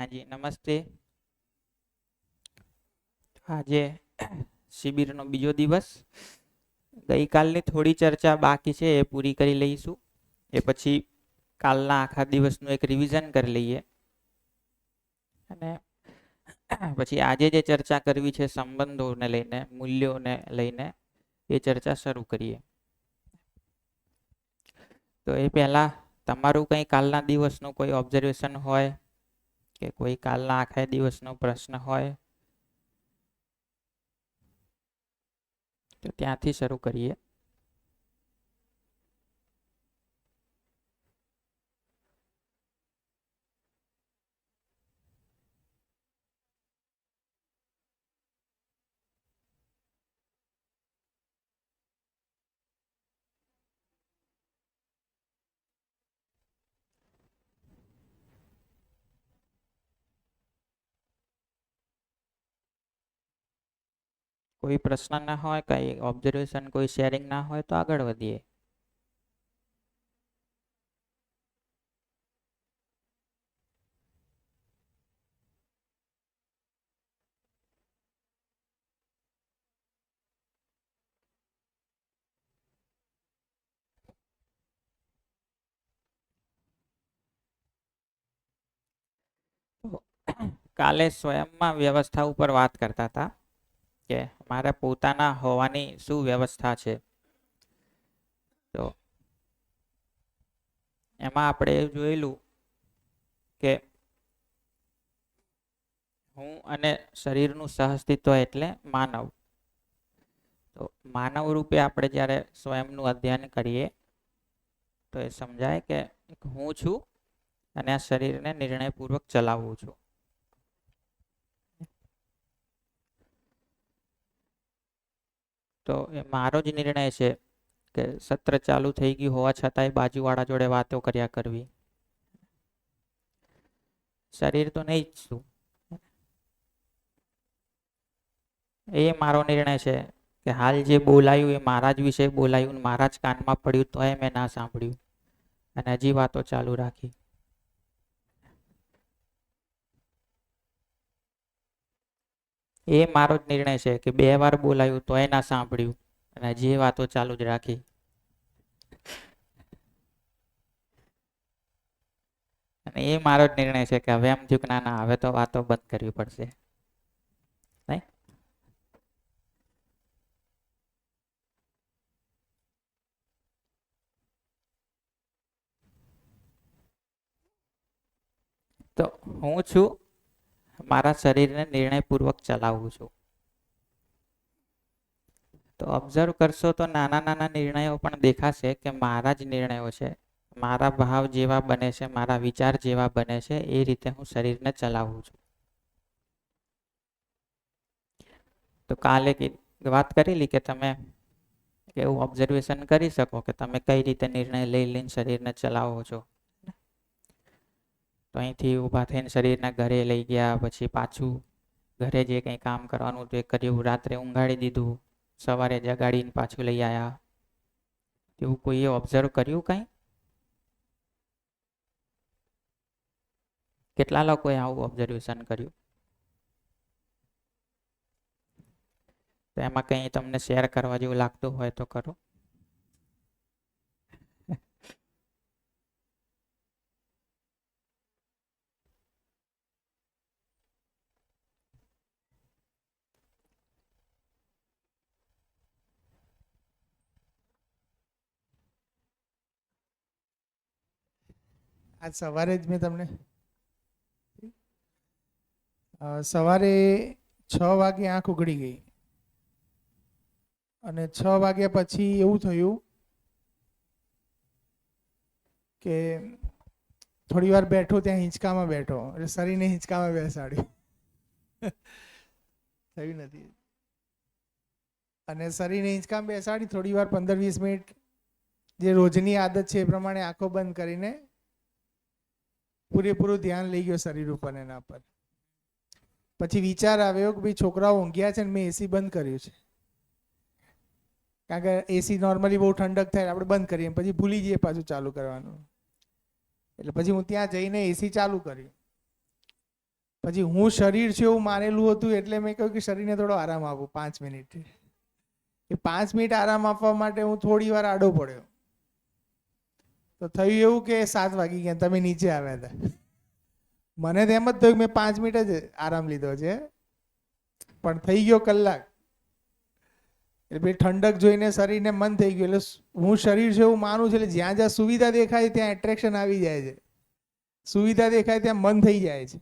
હાજી નમસ્તે. આજે શિબિરનો બીજો દિવસ. ગઈકાલની થોડી ચર્ચા બાકી છે એ પૂરી કરી લઈશું. એ પછી કાલના આખા દિવસનું એક રિવિઝન કરી લઈએ અને પછી આજે જે ચર્ચા કરવી છે સંબંધોને લઈને, મૂલ્યોને લઈને, એ ચર્ચા શરૂ કરીએ. તો એ પહેલા તમારું કંઈ કાલના દિવસનું કોઈ ઓબ્ઝર્વેશન હોય કે કોઈ કાલના આખા દિવસનો પ્રશ્ન હોય તો ત્યાંથી શરૂ કરીએ. કોઈ પ્રશ્ન ના હોય, કઈ ઓબ્ઝર્વેશન, કોઈ શેરિંગ ના હોય તો આગળ વધીએ. કાલે સ્વયંમાં વ્યવસ્થા ઉપર વાત કરતા હતા કે મારા પોતાના હોવાની શું વ્યવસ્થા છે. તો એમાં આપણે જોયેલું કે હું અને શરીરનું સહઅસ્તિત્વ એટલે માનવ. તો માનવ રૂપે આપણે જ્યારે સ્વયંનું અધ્યયન કરીએ તો એ સમજાય કે હું છું અને આ શરીરને નિર્ણયપૂર્વક ચલાવવું છું. તો એ મારો જ નિર્ણય છે કે સત્ર ચાલુ થઈ ગયું હોવા છતાંય બાજુવાળા જોડે વાતો કર્યા કરવી. શરીર તો નહીં જ છું. એ મારો નિર્ણય છે કે હાલ જે બોલાયું એ મારા જ વિશે બોલાયું, મારા જ કાનમાં પડ્યું તો એ મેં ના સાંભળ્યું અને હજી વાતો ચાલુ રાખી. એ મારો જ નિર્ણય છે કે 2 વાર બોલાયું તો એ ના સાંભળ્યું અને હજી વાતો ચાલુ જ રાખી. અને એ મારો જ નિર્ણય છે કે હવે એમ થયું કે ના હવે તો વાતો બંધ કરવી પડશે. નહીં? તો હું છું, મારા શરીરને નિર્ણયપૂર્વક ચલાવું છું. તો ઓબ્ઝર્વ કરશો તો નાના નાના નિર્ણયો પણ દેખાશે કે મારા જ નિર્ણયો છે. મારા ભાવ જેવા બને છે, મારા વિચાર જેવા બને છે, એ રીતે હું શરીરને ચલાવું છું. તો કાલે વાત કરેલી કે તમે એવું ઓબ્ઝર્વેશન કરી શકો કે તમે કઈ રીતે નિર્ણય લઈને શરીરને ચલાવો છો. તો અહીંથી ઊભા થઈને શરીરના ઘરે લઈ ગયા, પછી પાછું ઘરે જે કંઈ કામ કરવાનું હતું એ કર્યું, રાત્રે ઊંઘાડી દીધું, સવારે જગાડીને પાછું લઈ આવ્યા. એવું કોઈએ ઓબ્ઝર્વ કર્યું કંઈ? કેટલા લોકોએ આવું ઓબ્ઝર્વેશન કર્યું? તો એમાં કંઈ તમને શેર કરવા જેવું લાગતું હોય તો કરો. આજ સવારે જ મેં તમને સવારે 6 વાગે આંખ ઉઘડી ગઈ અને 6 વાગ્યા પછી એવું થયું કે થોડી વાર બેઠો, ત્યાં હિંચકામાં બેઠો એટલે શરીરને હિંચકામાં બેસાડ્યું. થયું નથી. અને શરીરને હિંચકામાં બેસાડી થોડી વાર 15-20 મિનિટ જે રોજની આદત છે એ પ્રમાણે આંખો બંધ કરીને પૂરેપૂરું ધ્યાન લઈ ગયો શરીર ઉપર, એના પર. પછી વિચાર આવ્યો કે ભાઈ છોકરાઓ ઊંઘ્યા છે ને મેં એસી બંધ કર્યું છે. કારણ કે એસી નોર્મલી બહુ ઠંડક થાય, આપણે બંધ કરીએ પછી ભૂલી જઈએ પાછું ચાલુ કરવાનું. એટલે પછી હું ત્યાં જઈને એસી ચાલુ કર્યું. પછી હું શરીર છે એવું માનેલું હતું, એટલે મેં કહ્યું કે શરીરને થોડો આરામ આપો 5 મિનિટ. એ 5 મિનિટ આરામ આપવા માટે હું થોડી વાર આડો પડ્યો, તો થયું એવું કે 7 વાગી ગયા, તમે નીચે આવ્યા હતા. મને તો એમ જ થયું કે મેં 5 મિનિટ જ આરામ લીધો છે, પણ થઈ ગયો કલાક. એટલે પછી ઠંડક જોઈને શરીરને મન થઈ ગયું. એટલે હું શરીર છે એવું માનું છું, એટલે જ્યાં જ્યાં સુવિધા દેખાય ત્યાં એટ્રેક્શન આવી જાય છે, સુવિધા દેખાય ત્યાં મન થઈ જાય છે.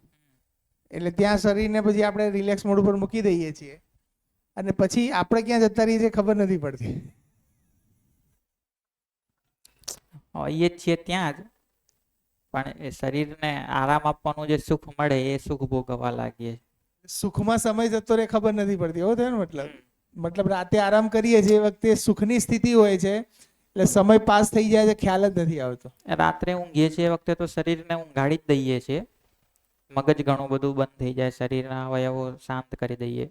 એટલે ત્યાં શરીરને પછી આપણે રિલેક્સ મોડ ઉપર મૂકી દઈએ છીએ, અને પછી આપણે ક્યાં જતા રહીએ છીએ ખબર નથી પડતી. હોઈએ જ છીએ ત્યાં જ, પણ એ શરીરને આરામ આપવાનું જે સુખ મળે એ સુખ ભોગવવા લાગીએ. સુખમાં સમય જતો રહે ખબર નથી પડતી. એવો થયો ને મતલબ રાતે આરામ કરીએ છીએ એ વખતે સુખની સ્થિતિ હોય છે, એટલે સમય પાસ થઈ જાય છે, ખ્યાલ જ નથી આવતો. રાત્રે ઊંઘીએ છીએ એ વખતે તો શરીરને ઊંઘાડી જ દઈએ છીએ, મગજ ઘણું બધું બંધ થઈ જાય, શરીરના અવયવો શાંત કરી દઈએ.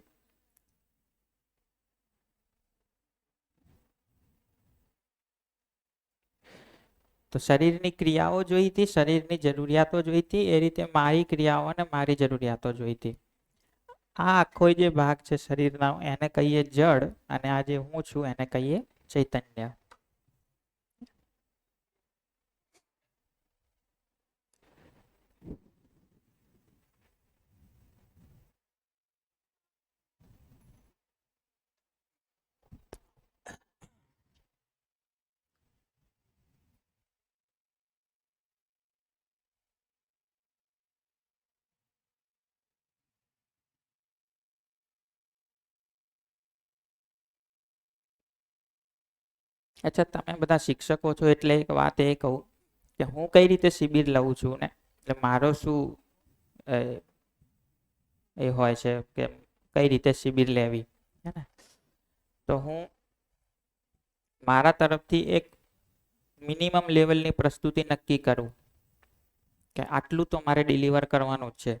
તો શરીરની ક્રિયાઓ જોઈ હતી, શરીરની જરૂરિયાતો જોઈ હતી, એ રીતે મારી ક્રિયાઓ અને મારી જરૂરિયાતો જોઈ હતી. આ આખો જે ભાગ છે શરીરના, એને કહીએ જડ, અને આ જે હું છું એને કહીએ ચૈતન્ય. અચ્છા, તમે બધા શિક્ષકો છો એટલે એક વાત એ કહું કે હું કઈ રીતે શિબિર લઉં છું ને, એટલે મારો શું એ હોય છે કે કઈ રીતે શિબિર લેવી, હે ને. તો હું મારા તરફથી એક મિનિમમ લેવલની પ્રસ્તુતિ નક્કી કરું કે આટલું તો મારે ડિલિવર કરવાનું જ છે.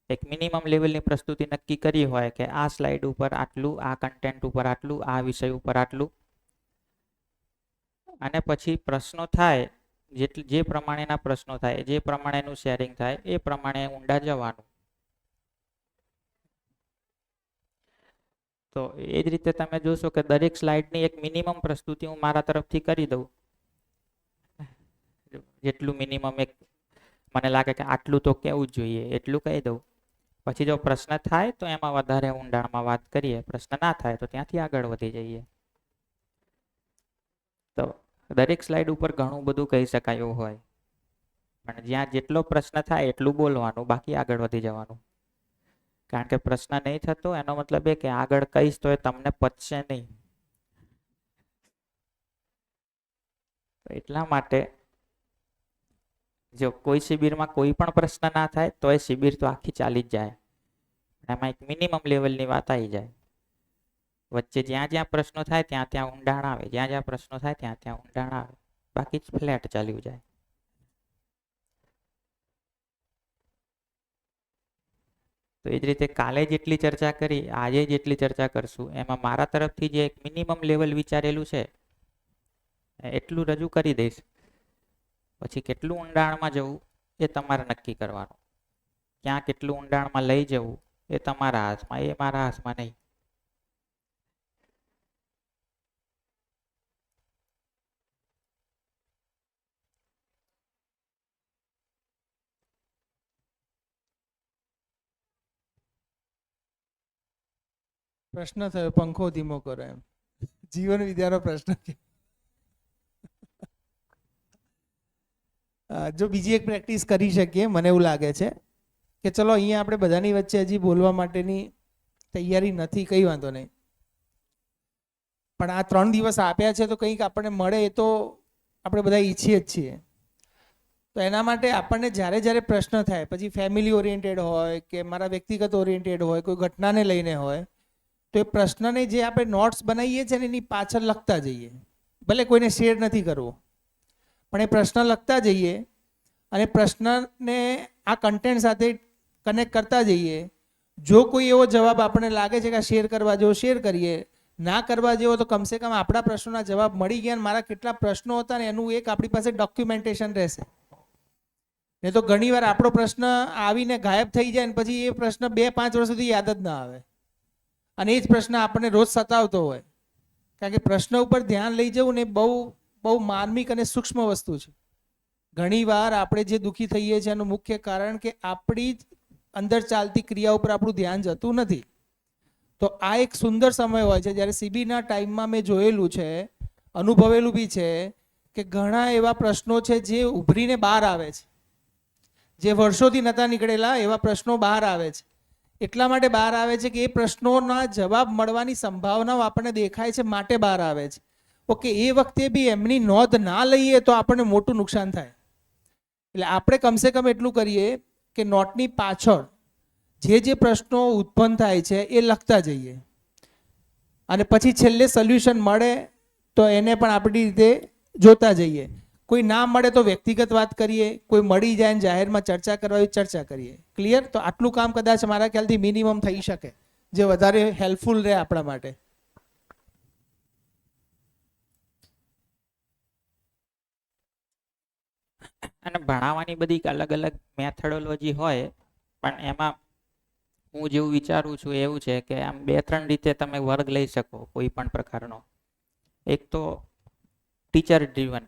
એક મિનિમમ લેવલની પ્રસ્તુતિ નક્કી કરી હોય કે આ સ્લાઇડ ઉપર આટલું, આ કન્ટેન્ટ ઉપર આટલું, આ વિષય ઉપર આટલું, અને પછી પ્રશ્નો થાય, જે પ્રમાણેના પ્રશ્નો થાય, જે પ્રમાણેનું શેરિંગ થાય, એ પ્રમાણે ઊંડા જવાનું. તો એ જ રીતે તમે જોશો કે દરેક સ્લાઇડની એક મિનિમમ પ્રસ્તુતિ હું મારા તરફથી કરી દઉં, જેટલું મિનિમમ એક મને લાગે કે આટલું તો કેવું જ જોઈએ એટલું કહી દઉં. પછી જો પ્રશ્ન થાય તો એમાં વધારે ઊંડાણમાં વાત કરીએ, પ્રશ્ન ના થાય તો ત્યાંથી આગળ વધી જઈએ. તો દરેક સ્લાઇડ ઉપર ઘણું બધું કહી શકાય એવું હોય, પણ જ્યાં જેટલો પ્રશ્ન થાય એટલું બોલવાનું, બાકી આગળ વધી જવાનું. કારણ કે પ્રશ્ન નહીં થતો એનો મતલબ એ કે આગળ કહીશ તો એ તમને પચશે નહીં. એટલા માટે જો કોઈ શિબિરમાં કોઈ પણ પ્રશ્ન ના થાય તો એ શિબિર તો આખી ચાલી જ જાય. એમાં એક મિનિમમ લેવલની વાત આવી જાય. વચ્ચે જ્યાં જ્યાં પ્રશ્નો થાય ત્યાં ત્યાં ઊંડાણ આવે, જ્યાં જ્યાં પ્રશ્નો થાય ત્યાં ત્યાં ઊંડાણ આવે, બાકી જ ફ્લેટ ચાલ્યું જાય. તો એ જ રીતે કાલે જેટલી ચર્ચા કરી, આજે જેટલી ચર્ચા કરશું, એમાં મારા તરફથી જે એક મિનિમમ લેવલ વિચારેલું છે એટલું રજૂ કરી દઈશ. પછી કેટલું ઊંડાણમાં જવું એ તમારે નક્કી કરવાનું, ક્યાં કેટલું ઊંડાણમાં લઈ જવું એ તમારા હાથમાં, એ મારા હાથમાં નહીં. પ્રશ્ન થયો, પંખો ધીમો કરો એમ. જીવન વિદ્યાનો પ્રશ્ન. જો બીજી એક પ્રેક્ટિસ કરી શકીએ, મને એવું લાગે છે કે ચલો અહીંયા આપણે બધાની વચ્ચે હજી બોલવા માટેની તૈયારી નથી, કંઈ વાંધો નહીં, પણ આ 3 દિવસ આપ્યા છે તો કંઈક આપણને મળે એ તો આપણે બધા ઈચ્છીએ જ છીએ. તો એના માટે આપણને જ્યારે જ્યારે પ્રશ્ન થાય, પછી ફેમિલી ઓરિએન્ટેડ હોય કે મારા વ્યક્તિગત ઓરિએન્ટેડ હોય, કોઈ ઘટનાને લઈને હોય, તો એ પ્રશ્નને જે આપણે નોટ્સ બનાવીએ છીએ ને એની પાછળ લખતા જઈએ. ભલે કોઈને શેર નથી કરવો, પણ એ પ્રશ્ન લખતા જઈએ અને પ્રશ્નને આ કન્ટેન્ટ સાથે કનેક્ટ કરતા જઈએ. જો કોઈ એવો જવાબ આપણને લાગે છે કે આ શેર કરવા જેવો શેર કરીએ, ના કરવા જેવો તો કમસે કમ આપણા પ્રશ્નોના જવાબ મળી ગયા, મારા કેટલા પ્રશ્નો હતા ને એનું એક આપણી પાસે ડોક્યુમેન્ટેશન રહેશે. નહીં તો ઘણીવાર આપણો પ્રશ્ન આવીને ગાયબ થઈ જાય ને પછી એ પ્રશ્ન 2-5 વર્ષ સુધી યાદ જ ના આવે અને એ જ પ્રશ્ન આપણને રોજ સતાવતો હોય. કારણ કે પ્રશ્ન ઉપર ધ્યાન લઈ જવું ને બહુ બહુ માર્મિક અને સૂક્ષ્મ વસ્તુ છે. ઘણીવાર આપણે જે દુઃખી થઈએ છીએ એનું મુખ્ય કારણ કે આપણી અંદર ચાલતી ક્રિયા ઉપર આપણું ધ્યાન જતું નથી. તો આ એક સુંદર સમય હોય છે જ્યારે સીબીના ટાઈમમાં મેં જોયેલું છે, અનુભવેલું બી છે કે ઘણા એવા પ્રશ્નો છે જે ઉભરીને બહાર આવે છે, જે વર્ષોથી નહોતા નીકળેલા એવા પ્રશ્નો બહાર આવે છે. એટલા માટે બહાર આવે છે કે એ પ્રશ્નોના જવાબ મળવાની સંભાવનાઓ આપણને દેખાય છે માટે બહાર આવે છે. ઓકે, એ વખતે બી એમની નોંધ ના લઈએ તો આપણને મોટું નુકસાન થાય. એટલે આપણે કમસે કમ એટલું કરીએ કે નોટની પાછળ જે પ્રશ્નો ઉત્પન્ન થાય છે એ લખતા જઈએ અને પછી છેલ્લે સોલ્યુશન મળે તો એને પણ આપણી રીતે જોતા જઈએ. કોઈ ના મળે તો વ્યક્તિગત વાત કરીએ, કોઈ મળી જાય ને જાહેરમાં ચર્ચા કરવા હોય ચર્ચા કરીએ. ક્લિયર? તો આટલું કામ કદાચ મારા ખ્યાલથી મિનિમમ થઈ શકે, જે વધારે હેલ્પફુલ રહે આપણા માટે. અને ભણાવવાની બધી અલગ અલગ મેથોડોલોજી હોય, પણ એમાં હું જેવું વિચારું છું એવું છે કે આમ 2-3 રીતે તમે વર્ગ લઈ શકો કોઈ પણ પ્રકારનો. એક તો ટીચર ડ્રીવન,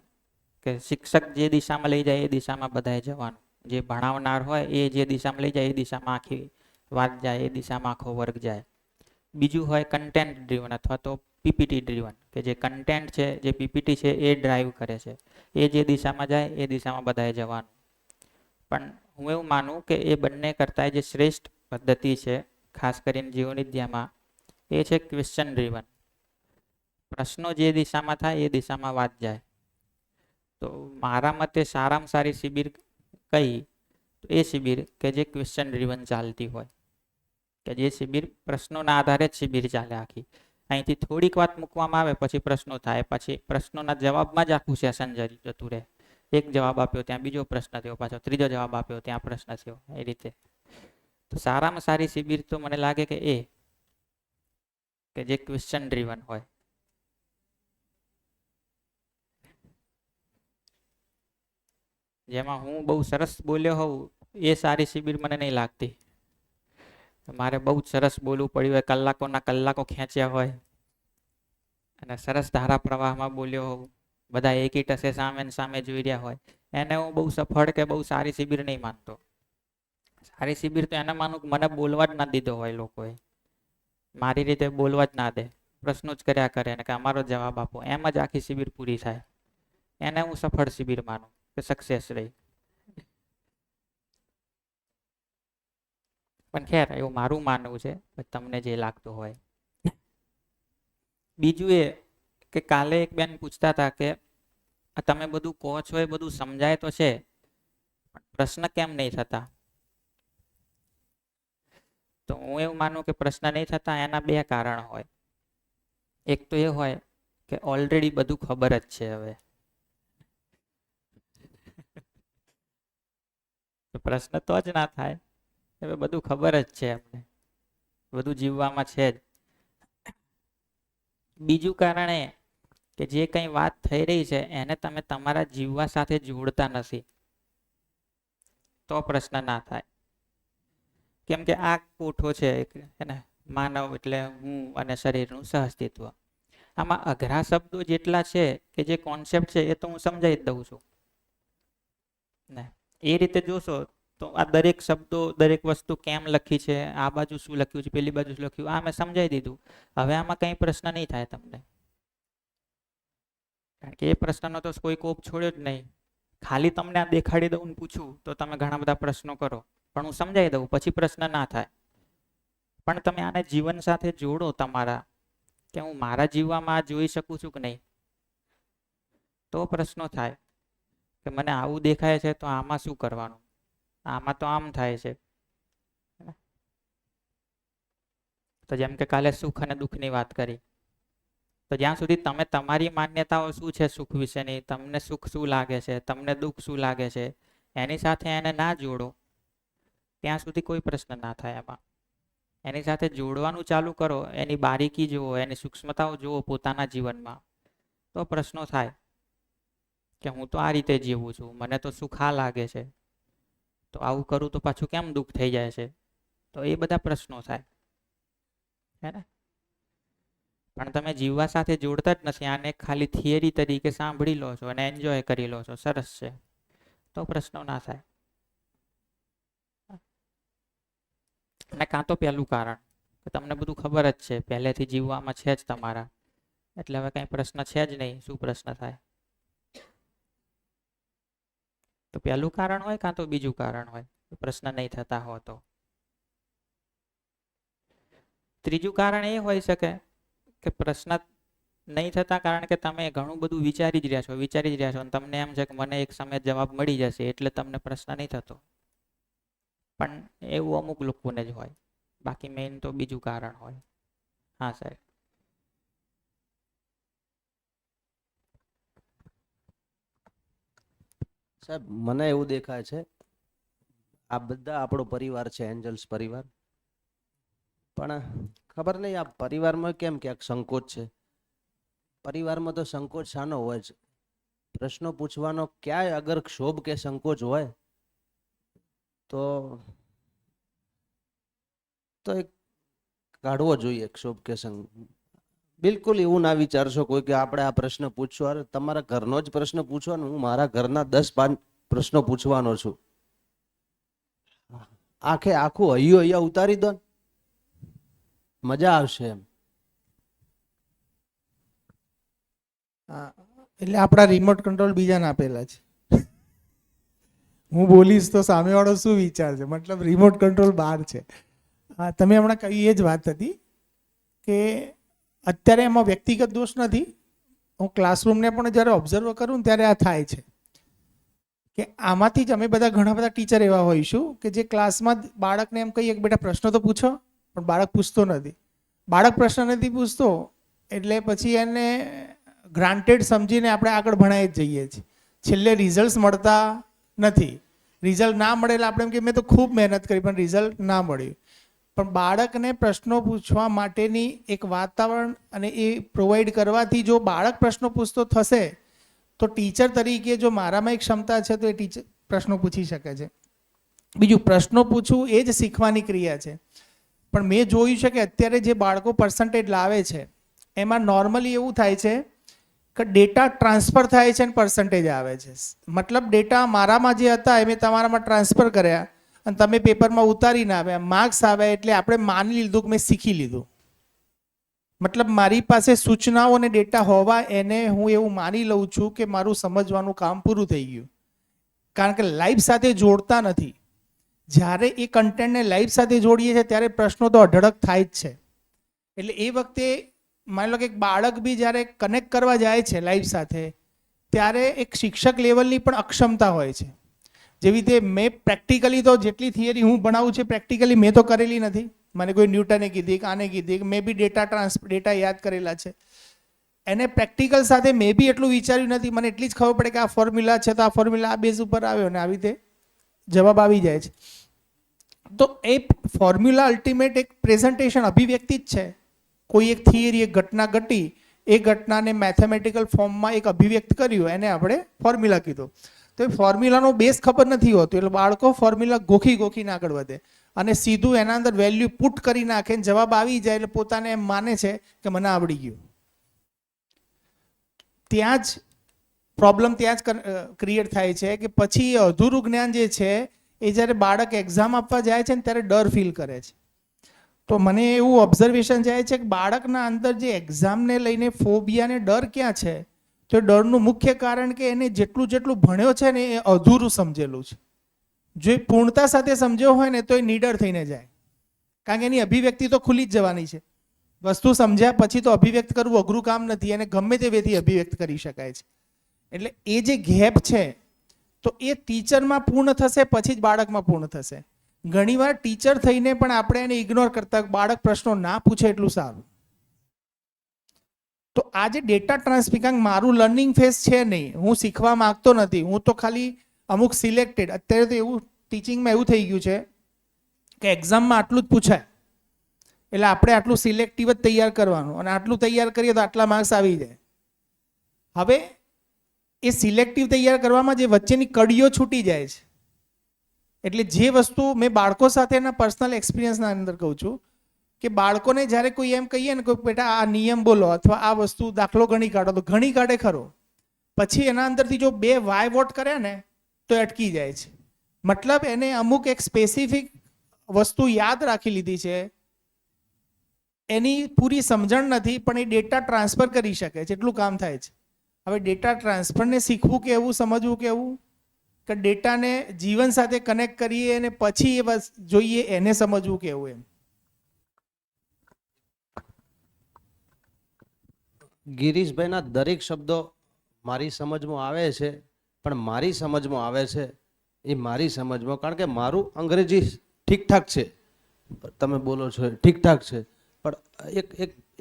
કે શિક્ષક જે દિશામાં લઈ જાય એ દિશામાં બધાએ જવાનું. જે ભણાવનાર હોય એ જે દિશામાં લઈ જાય એ દિશામાં આખી વાત જાય, એ દિશામાં આખો વર્ગ જાય. બીજું હોય કન્ટેન્ટ ડ્રીવન અથવા તો પીપીટી ડ્રીવન, કે જે કન્ટેન્ટ છે, જે પીપીટી છે એ ડ્રાઈવ કરે છે. એ જે દિશામાં જાય એ દિશામાં બધાએ જવાનું. પણ હું એવું માનું કે એ બંને કરતાં જે શ્રેષ્ઠ પદ્ધતિ છે ખાસ કરીને જીવનવિદ્યામાં એ છે ક્વેશ્ચન ડ્રીવન. પ્રશ્નો જે દિશામાં થાય એ દિશામાં વાત જાય. તો મારા મતે સારામાં સારી શિબિર કઈ, તો એ શિબિર કે જે ક્વેશ્ચન ડ્રીવન ચાલતી હોય, કે જે શિબિર પ્રશ્નોના આધારે જ શિબિર ચાલે આખી. અહીંથી થોડીક વાત મૂકવામાં આવે પછી પ્રશ્નો થાય, પછી પ્રશ્નોના જવાબમાં જ આખું સેશન જતું રહે. એક જવાબ આપ્યો ત્યાં બીજો પ્રશ્ન થયો, પાછો ત્રીજો જવાબ આપ્યો ત્યાં પ્રશ્ન થયો, એ રીતે. તો સારામાં સારી શિબિર તો મને લાગે કે એ કે જે ક્વેશ્ચન ડ્રીવન હોય. જેમાં હું બહુ સરસ બોલ્યો હોઉં એ સારી શિબિર મને નહીં લાગતી. મારે બહુ જ સરસ બોલવું પડ્યું હોય, કલાકોના કલાકો ખેંચ્યા હોય અને સરસ ધારા પ્રવાહમાં બોલ્યો હોઉં, બધા એકી ટસે સામે ને સામે જોઈ રહ્યા હોય, એને હું બહુ સફળ કે બહુ સારી શિબિર નહીં માનતો. સારી શિબિર તો એને માનું કે મને બોલવા જ ના દીધો હોય લોકોએ, મારી રીતે બોલવા જ ના દે, પ્રશ્નો જ કર્યા કરે ને કે અમારો જવાબ આપો, એમ જ આખી શિબિર પૂરી થાય. એને હું સફળ શિબિર માનું કે સક્સેસ રહી. પણ ખેર એવું મારું માનવું છે, તમને જે લાગતું હોય. બીજું એ કે કાલે એક બેન પૂછતા હતા કે તમે બધું કહો છો એ બધું સમજાય તો છે, પણ પ્રશ્ન કેમ નહીં થતા? તો હું એવું માનું કે પ્રશ્ન નહીં થતા એના 2 કારણ હોય. એક તો એ હોય કે ઓલરેડી બધું ખબર જ છે. હવે પ્રશ્ન તો જ ના થાય, હવે બધું ખબર જ છે, એમને બધું જીવવામાં છે જ. બીજું કારણ એ કે જે કંઈ વાત થઈ રહી છે એને તમે તમારા જીવવા સાથે જોડતા નથી, તો પ્રશ્ન ના થાય. કેમ કે આ કોઠો છે ને, માનવ એટલે હું અને શરીરનું સહઅસ્તિત્વ. આમાં અઘરા શબ્દો જેટલા છે કે જે કોન્સેપ્ટ છે એ તો હું સમજાવી જ દઉં છું ને. એ રીતે જોશો તો આ દરેક શબ્દો, દરેક વસ્તુ કેમ લખી છે, આ બાજુ શું લખ્યું છે, પેલી બાજુ શું લખ્યું, આ મેં સમજાવી દીધું. હવે આમાં કંઈ પ્રશ્ન નહીં થાય તમને, કારણ કે એ પ્રશ્નનો તો કોઈ કોપ છોડ્યો જ નહીં. ખાલી તમને આ દેખાડી દઉં ને પૂછું તો તમે ઘણા બધા પ્રશ્નો કરો, પણ હું સમજાવી દઉં પછી પ્રશ્ન ના થાય. પણ તમે આને જીવન સાથે જોડો તમારા, કે હું મારા જીવવામાં આ જોઈ શકું છું કે નહીં, તો પ્રશ્નો થાય કે મને આવું દેખાય છે તો આમાં શું કરવાનું, આમાં તો આમ થાય છે. તો જેમ કે કાલે સુખ અને દુઃખની વાત કરી, તો જ્યાં સુધી તમે તમારી માન્યતાઓ શું છે સુખ વિશેની, તમને સુખ શું લાગે છે, તમને દુઃખ શું લાગે છે, એની સાથે એને ના જોડો ત્યાં સુધી કોઈ પ્રશ્ન ના થાય એમાં. એની સાથે જોડવાનું ચાલુ કરો, એની બારીકી જુઓ, એની સૂક્ષ્મતાઓ જુઓ પોતાના જીવનમાં, તો પ્રશ્નો થાય કે હું તો આ રીતે જીવું છું, મને તો સુખ આ લાગે છે, તો આવું કરું તો પાછું કેમ દુઃખ થઈ જાય છે, તો એ બધા પ્રશ્નો થાય, હે ને? પણ તમે જીવવા સાથે જોડતા જ નથી, આને ખાલી થિયરી તરીકે સાંભળી લો છો અને એન્જોય કરી લો છો, સરસ છે, તો પ્રશ્નો ના થાય. અને કાં તો પહેલું કારણ કે તમને બધું ખબર જ છે, પહેલેથી જીવવામાં છે જ તમારા, એટલે હવે કઈ પ્રશ્ન છે જ નહીં, શું પ્રશ્ન થાય? તો પહેલું કારણ હોય કાં તો બીજું કારણ હોય, પ્રશ્ન નહીં થતા હો તો. ત્રીજું કારણ એ હોઈ શકે કે પ્રશ્ન નહીં થતા કારણ કે તમે ઘણું બધું વિચારી જ રહ્યા છો અને તમને એમ છે કે મને એક સમય જવાબ મળી જશે એટલે તમને પ્રશ્ન નહીં થતો. પણ એવું અમુક લોકોને જ હોય, બાકી મેઇન તો બીજું કારણ હોય. હા સાહેબ. સાહેબ મને એવું દેખાય છે, આ બધા આપણો પરિવાર છે, એન્જલ્સ પરિવાર, પણ ખબર નહીં આ પરિવારમાં કેમ ક્યાંક સંકોચ છે. પરિવારમાં તો સંકોચ શાનો હોય છે? પ્રશ્નો પૂછવાનો ક્યાંય અગર ક્ષોભ કે સંકોચ હોય તો એક કાઢવો જોઈએ ક્ષોભ કે બિલકુલ એવું ના વિચારશો કોઈ કે આપણે આ પ્રશ્ન પૂછશો. અરે તમારા ઘરનો જ પ્રશ્ન પૂછવાનો, હું મારા ઘરના 10-5 પ્રશ્નો પૂછવાનો છું. આખું અહીંયા ઉતારી દો, મજા આવશે એમ. એટલે આપણા રિમોટ કંટ્રોલ બીજાને આપેલા છે. હું બોલીશ તો સામેવાળો શું વિચારશે, મતલબ રિમોટ કંટ્રોલ બહાર છે. તમે હમણાં કહી એ જ વાત હતી કે અત્યારે એમાં વ્યક્તિગત દોષ નથી. હું ક્લાસરૂમને પણ જ્યારે ઓબ્ઝર્વ કરું ને ત્યારે આ થાય છે કે આમાંથી જ અમે બધા ઘણા બધા ટીચર એવા હોઈશું કે જે ક્લાસમાં બાળકને એમ કહીએ કે બેટા પ્રશ્નો તો પૂછો, પણ બાળક પૂછતો નથી. બાળક પ્રશ્ન નથી પૂછતો એટલે પછી એને ગ્રાન્ટેડ સમજીને આપણે આગળ ભણાવી જ જઈએ છીએ. છેલ્લે રિઝલ્ટ મળતા નથી. રિઝલ્ટ ના મળે એટલે આપણે એમ કે મેં તો ખૂબ મહેનત કરી પણ રિઝલ્ટ ના મળ્યું. પણ બાળકને પ્રશ્નો પૂછવા માટેની એક વાતાવરણ અને એ પ્રોવાઈડ કરવાથી જો બાળક પ્રશ્નો પૂછતો થશે તો ટીચર તરીકે જો મારામાં એક ક્ષમતા છે તો એ ટીચર પ્રશ્નો પૂછી શકે છે. બીજું, પ્રશ્નો પૂછવું એ જ શીખવાની ક્રિયા છે. પણ મેં જોયું છે કે અત્યારે જે બાળકો પર્સન્ટેજ લાવે છે એમાં નોર્મલી એવું થાય છે કે ડેટા ટ્રાન્સફર થાય છે અને પર્સન્ટેજ આવે છે. મતલબ ડેટા મારામાં જે હતા એ મેં તમારામાં ટ્રાન્સફર કર્યા અને તમે પેપરમાં ઉતારીને આવ્યા, માર્ક્સ આવ્યા એટલે આપણે માની લીધું કે મેં શીખી લીધું. મતલબ મારી પાસે સૂચનાઓ અને ડેટા હોવા એને હું એવું માની લઉં છું કે મારું સમજવાનું કામ પૂરું થઈ ગયું. કારણ કે લાઈફ સાથે જોડતા નથી. જ્યારે એ કન્ટેન્ટને લાઈફ સાથે જોડીએ છીએ ત્યારે પ્રશ્નો તો અઢળક થાય જ છે. એટલે એ વખતે માની લો કે એક બાળક બી જ્યારે કનેક્ટ કરવા જાય છે લાઈફ સાથે ત્યારે એક શિક્ષક લેવલની પણ અક્ષમતા હોય છે. જેવી રીતે મેં પ્રેક્ટિકલી તો જેટલી થિયરી હું ભણાવું છું પ્રેક્ટિકલી મેં તો કરેલી નથી. મને કોઈ ન્યૂટને કીધી કે આને કીધી કે મેં બી ડેટા યાદ કરેલા છે. એને પ્રેક્ટિકલ સાથે મેં બી એટલું વિચાર્યું નથી. મને એટલી જ ખબર પડે કે આ ફોર્મ્યુલા છે તો આ ફોર્મ્યુલા આ બેઝ ઉપર આવ્યો ને આવી રીતે જવાબ આવી જાય છે. તો એ ફોર્મ્યુલા અલ્ટિમેટ એક પ્રેઝન્ટેશન અભિવ્યક્તિ જ છે. કોઈ એક થિયરી, એક ઘટના ઘટી, એ ઘટનાને મેથેમેટિકલ ફોર્મમાં એક અભિવ્યક્ત કર્યું, એને આપણે ફોર્મ્યુલા કીધું. તો એ ફોર્મ્યુલાનો બેઝ ખબર નથી હોતો એટલે બાળકો ફોર્મ્યુલા ગોખીને આગળ વધે અને સીધું એના અંદર વેલ્યુ પુટ કરી નાખે ને જવાબ આવી જાય એટલે પોતાને એમ માને છે કે મને આવડી ગયું. ત્યાં જ પ્રોબ્લેમ ત્યાં જ ક્રિએટ થાય છે કે પછી અધૂરું જ્ઞાન જે છે એ જ્યારે બાળક એક્ઝામ આપવા જાય છે ને ત્યારે ડર ફીલ કરે છે. તો મને એવું ઓબ્ઝર્વેશન જાય છે કે બાળકના અંદર જે એક્ઝામને લઈને ફોબિયા ને ડર ક્યાં છે, તો ડરનું મુખ્ય કારણ કે એને જેટલું ભણ્યો છે ને એ અધૂરું સમજેલું છે. જો એ પૂર્ણતા સાથે સમજ્યો હોય ને તો એ નીડર થઈને જાય, કારણ કે એની અભિવ્યક્તિ તો ખુલી જ જવાની છે. વસ્તુ સમજ્યા પછી તો અભિવ્યક્ત કરવું અઘરું કામ નથી, એને ગમે તે વેથી અભિવ્યક્ત કરી શકાય છે. એટલે એ જે ગેપ છે તો એ ટીચરમાં પૂર્ણ થશે પછી જ બાળકમાં પૂર્ણ થશે. ઘણીવાર ટીચર થઈને પણ આપણે એને ઇગ્નોર કરતા બાળક પ્રશ્નો ના પૂછે એટલું સારું. તો આ જે ડેટા ટ્રાન્સફિકિંગ મારું લર્નિંગ ફેઝ છે નહીં, હું શીખવા માંગતો નથી, હું તો ખાલી અમુક સિલેક્ટેડ. અત્યારે તો એવું ટીચિંગમાં એવું થઈ ગયું છે કે એક્ઝામમાં આટલું જ પૂછાય એટલે આપણે આટલું સિલેક્ટિવ જ તૈયાર કરવાનું અને આટલું તૈયાર કરીએ તો આટલા માર્ક્સ આવી જાય. હવે એ સિલેક્ટિવ તૈયાર કરવામાં જે વચ્ચેની કડીઓ છૂટી જાય છે એટલે જે વસ્તુ મેં બાળકો સાથેના પર્સનલ એક્સપિરિયન્સના અંદર કહું છું કે બાળકોને જ્યારે કોઈ એમ કહીએ ને કે બેટા આ નિયમ બોલો અથવા આ વસ્તુ દાખલો ગણી કાઢો તો ઘણી કાઢે ખરો, પછી એના અંદરથી જો બે વાય વોટ કરે ને તો અટકી જાય છે. મતલબ એને અમુક એક સ્પેસિફિક વસ્તુ યાદ રાખી લીધી છે, એની પૂરી સમજણ નથી પણ એ ડેટા ટ્રાન્સફર કરી શકે છે, એટલું કામ થાય છે. હવે ડેટા ટ્રાન્સફરને શીખવું કેવું, સમજવું કેવું, કે ડેટાને જીવન સાથે કનેક્ટ કરીએ અને પછી એ બસ જોઈએ એને સમજવું કેવું એમ. ગિરીશભાઈના દરેક શબ્દો મારી સમજમાં આવે છે, પણ મારી સમજમાં આવે છે એ મારી સમજમાં, કારણ કે મારું અંગ્રેજી ઠીકઠાક છે, તમે બોલો છો એ ઠીકઠાક છે, પણ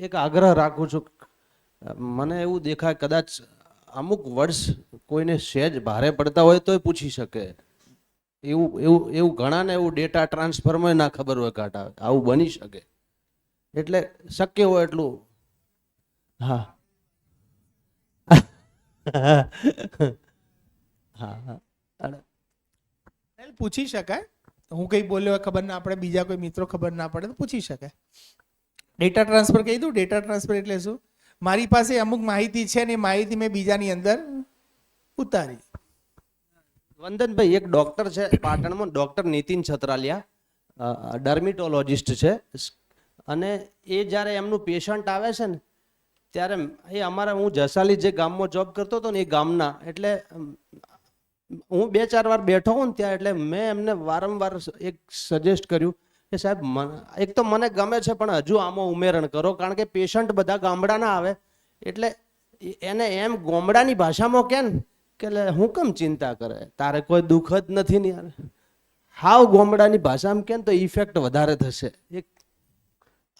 એક આગ્રહ રાખું છું. મને એવું દેખાય કદાચ અમુક વર્ડ્સ કોઈને સહેજ ભારે પડતા હોય તો પૂછી શકે, એવું ઘણાને એવું ડેટા ટ્રાન્સફરમાં ના ખબર હોય કાઢા, આવું બની શકે. એટલે શક્ય હોય એટલું હા હા પૂછી શકાય, હું કંઈ બોલ્યો ખબર ના પડે, બીજા કોઈ મિત્રો ખબર ના પડે તો પૂછી શકાય. ડેટા ટ્રાન્સફર કહી દઉં. ડેટા ટ્રાન્સફર એટલે શું? મારી પાસે અમુક માહિતી છે ને એ માહિતી મેં બીજાની અંદર ઉતારી. વંદનભાઈ એક ડોક્ટર છે પાટણમાં, ડોક્ટર નીતિન છત્રાલિયા, ડર્મિટોલોજિસ્ટ છે, અને એ જ્યારે એમનું પેશન્ટ આવે છે ને ત્યારે એ અમારા, હું જસાલી જે ગામમાં જોબ કરતો હતો ને એ ગામના, એટલે હું 2-4 વાર બેઠો હોઉં ને ત્યાં, એટલે મેં એમને વારંવાર એક સજેસ્ટ કર્યું કે સાહેબ એક તો મને ગમે છે પણ હજુ આમાં ઉમેરણ કરો, કારણ કે પેશન્ટ બધા ગામડાના આવે એટલે એને એમ ગામડાની ભાષામાં કે ને કે હું કેમ ચિંતા કરે, તારે કોઈ દુઃખ જ નથી ને યાર, હાવ ગામડાની ભાષામાં કે ને તો ઇફેક્ટ વધારે થશે. એક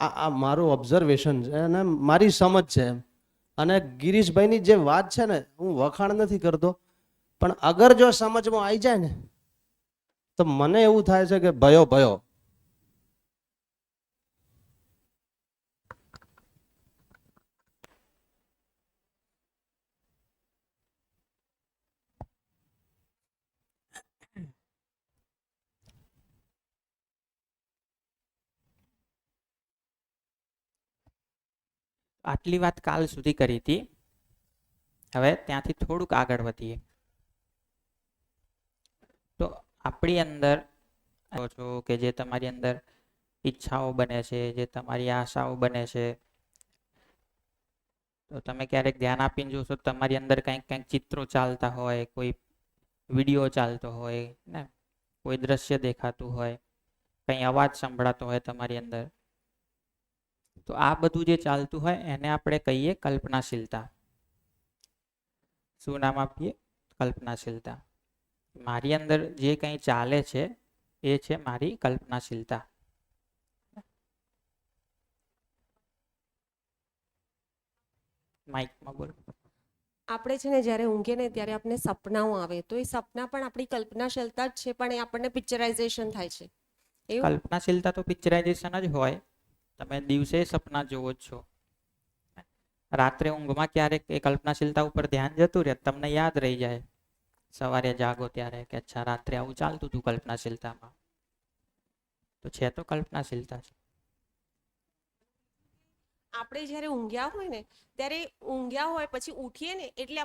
આ મારું ઓબ્ઝર્વેશન છે અને મારી સમજ છે. અને ગિરીશભાઈની જે વાત છે ને, હું વખાણ નથી કરતો, પણ અગર જો સમજમાં આવી જાય ને તો મને એવું થાય છે કે ભયો ભયો. આટલી વાત કાલ સુધી કરી હતી. હવે ત્યાંથી થોડુંક આગળ વધીએ. તો આપણી અંદર છો કે જે તમારી અંદર ઈચ્છાઓ બને છે, જે તમારી આશાઓ બને છે, તો તમે ક્યારેક ધ્યાન આપીને જોશો તમારી અંદર કંઈક ચિત્રો ચાલતા હોય, કોઈ વિડીયો ચાલતો હોય ને, કોઈ દ્રશ્ય દેખાતું હોય, કંઈ અવાજ સંભળાતો હોય તમારી અંદર, તો આ બધું જે ચાલતું હોય એને આપણે કહીએ કલ્પનાશીલતા. શું નામ આપીએ? કલ્પનાશીલતા. મારી અંદર જે કંઈ ચાલે છે એ છે મારી કલ્પનાશીલતા. માઇકમાં બોલો. આપણે છે ને જ્યારે ઊંઘે ને ત્યારે આપણે સપનાઓ આવે, તો એ સપના પણ આપણી કલ્પનાશીલતા જ છે, પણ એ આપણને પિક્ચરાઇઝેશન થાય છે એવું. કલ્પનાશીલતા તો પિક્ચરાઇઝેશન જ હોય. તમે દિવસે સપના જોવો જ છો, રાત્રે ઊંઘમાં ક્યારેક એ કલ્પનાશીલતા ઉપર ધ્યાન જતું રહે, તમને યાદ રહી જાય સવારે જાગો ત્યારે કે અચ્છા રાત્રે આવું ચાલતું હતું કલ્પનાશીલતામાં. તો છે તો કલ્પનાશીલતા છે. આપણે જ્યારે ઊંઘ્યા હોય ને ત્યારે ઊંઘ્યા હોય પછી ઉઠીએ ને એટલે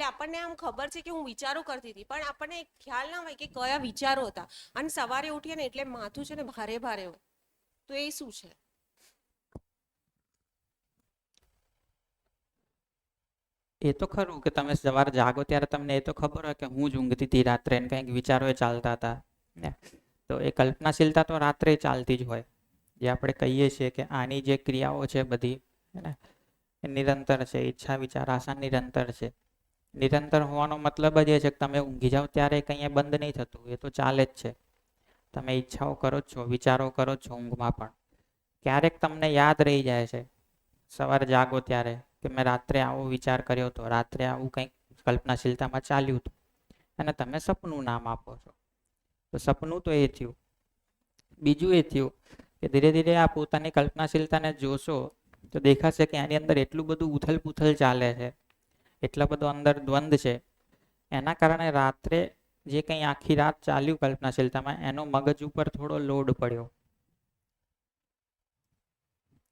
આપણને આમ ખબર છે કે હું વિચારો કરતી હતી, પણ આપણને ખ્યાલ ના હોય કે કયા વિચારો હતા, અને સવારે ઉઠીએ ને એટલે માથું છે ને ભારે ભારે હોય. તો એ શું છે? એ તો ખરું કે તમે સવારે જાગો ત્યારે તમને એ તો ખબર હોય કે હું જ ઊંઘતી હતી રાત્રે, કંઈક વિચારો ચાલતા હતા ને, તો એ કલ્પનાશીલતા તો રાત્રે ચાલતી જ હોય. જે આપણે કહીએ છીએ કે આની જે ક્રિયાઓ છે બધી ને એ નિરંતર છે. ઈચ્છા વિચાર આશા નિરંતર છે. નિરંતર હોવાનો મતલબ જ એ છે કે તમે ઊંઘી જાઓ ત્યારે કંઈ બંધ નહીં થતું, એ તો ચાલે જ છે. તમે ઈચ્છાઓ કરો જ છો, વિચારો કરો જ છો ઊંઘમાં પણ. ક્યારેક તમને યાદ રહી જાય છે સવારે જાગો ત્યારે કે મેં રાત્રે આવો વિચાર કર્યો હતો, રાત્રે આવું કંઈક કલ્પનાશીલતામાં ચાલ્યું હતું, અને તમે સપનું નામ આપો છો. તો સપનું તો એ થયું. બીજું એ થયું કે ધીરે ધીરે આ પોતાની કલ્પનાશીલતાને જોશો તો દેખાશે કે આની અંદર એટલું બધું ઉથલ પૂથલ ચાલે છે, એટલો બધો અંદર દ્વંદ છે. એના કારણે રાત્રે જે કંઈ આખી રાત ચાલ્યું કલ્પનાશીલતામાં એનો મગજ ઉપર થોડો લોડ પડ્યો.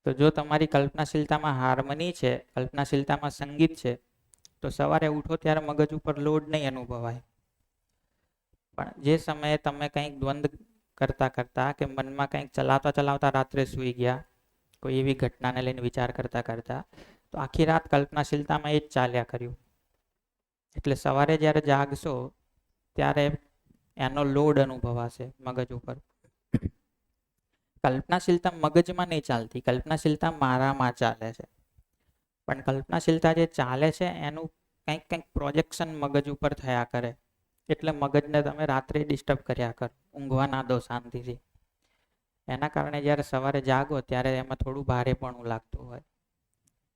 તો જો તમારી કલ્પનાશીલતામાં હાર્મની છે, કલ્પનાશીલતામાં સંગીત છે, તો સવારે ઉઠો ત્યારે મગજ ઉપર લોડ નહીં અનુભવાય. પણ જે સમયે તમે કંઈક દ્વંદ્વ કરતા કરતા કે મનમાં કંઈક ચલાવતા ચલાવતા રાત્રે સૂઈ ગયા, કોઈ એવી ઘટનાને લઈને વિચાર કરતા કરતા, તો આખી રાત કલ્પનાશીલતામાં એ જ ચાલ્યા કર્યું. એટલે સવારે જ્યારે જાગશો ત્યારે એનો લોડ અનુભવાશે મગજ ઉપર. કલ્પનાશીલતા મગજમાં નહીં ચાલતી, કલ્પનાશીલતા મારામાં ચાલે છે. પણ કલ્પનાશીલતા જે ચાલે છે એનું કંઈક કંઈક પ્રોજેક્શન મગજ ઉપર થયા કરે. એટલે મગજને તમે રાત્રે ડિસ્ટર્બ કર્યા કરો, ઊંઘવા ના દો શાંતિથી. એના કારણે જ્યારે સવારે જાગો ત્યારે એમાં થોડું ભારેપણું લાગતું હોય.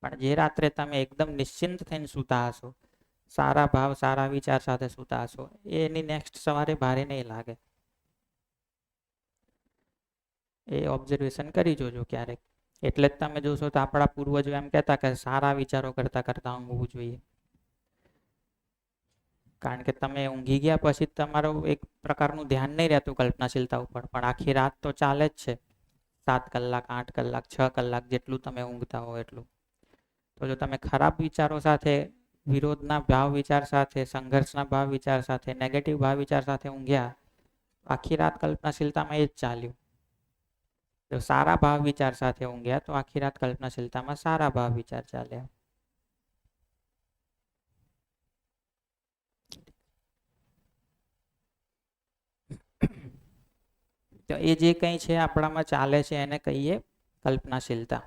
પણ જે રાત્રે તમે એકદમ નિશ્ચિંત થઈને સૂતા હશો, સારા ભાવ સારા વિચાર સાથે સૂતા હશો, એની નેક્સ્ટ સવારે ભારે નહીં લાગે. એ ઓબ્ઝર્વેશન કરી જોજો ક્યારેક. એટલે જ તમે જોશો તો આપણા પૂર્વજો એમ કહેતા કે સારા વિચારો કરતા કરતા ઊંઘવું જોઈએ. કારણ કે તમે ઊંઘી ગયા પછી તમારું એક પ્રકારનું ધ્યાન નહીં રહેતું કલ્પનાશીલતા ઉપર, પણ આખી રાત તો ચાલે જ છે. 7 કલાક 8 કલાક 6 કલાક જેટલું તમે ઊંઘતા હો એટલું. તો જો તમે ખરાબ વિચારો સાથે, વિરોધના ભાવ વિચાર સાથે, સંઘર્ષના ભાવ વિચાર સાથે, નેગેટિવ ભાવ વિચાર સાથે ઊંઘ્યા, આખી રાત કલ્પનાશીલતામાં એ જ ચાલ્યું. જો સારા ભાવ વિચાર સાથે ઊંઘ્યા તો આખી રાત કલ્પનાશીલતામાં સારા ભાવ વિચાર ચાલ્યા. તો એ જે કંઈ છે આપણામાં ચાલે છે એને કહીએ કલ્પનાશીલતા.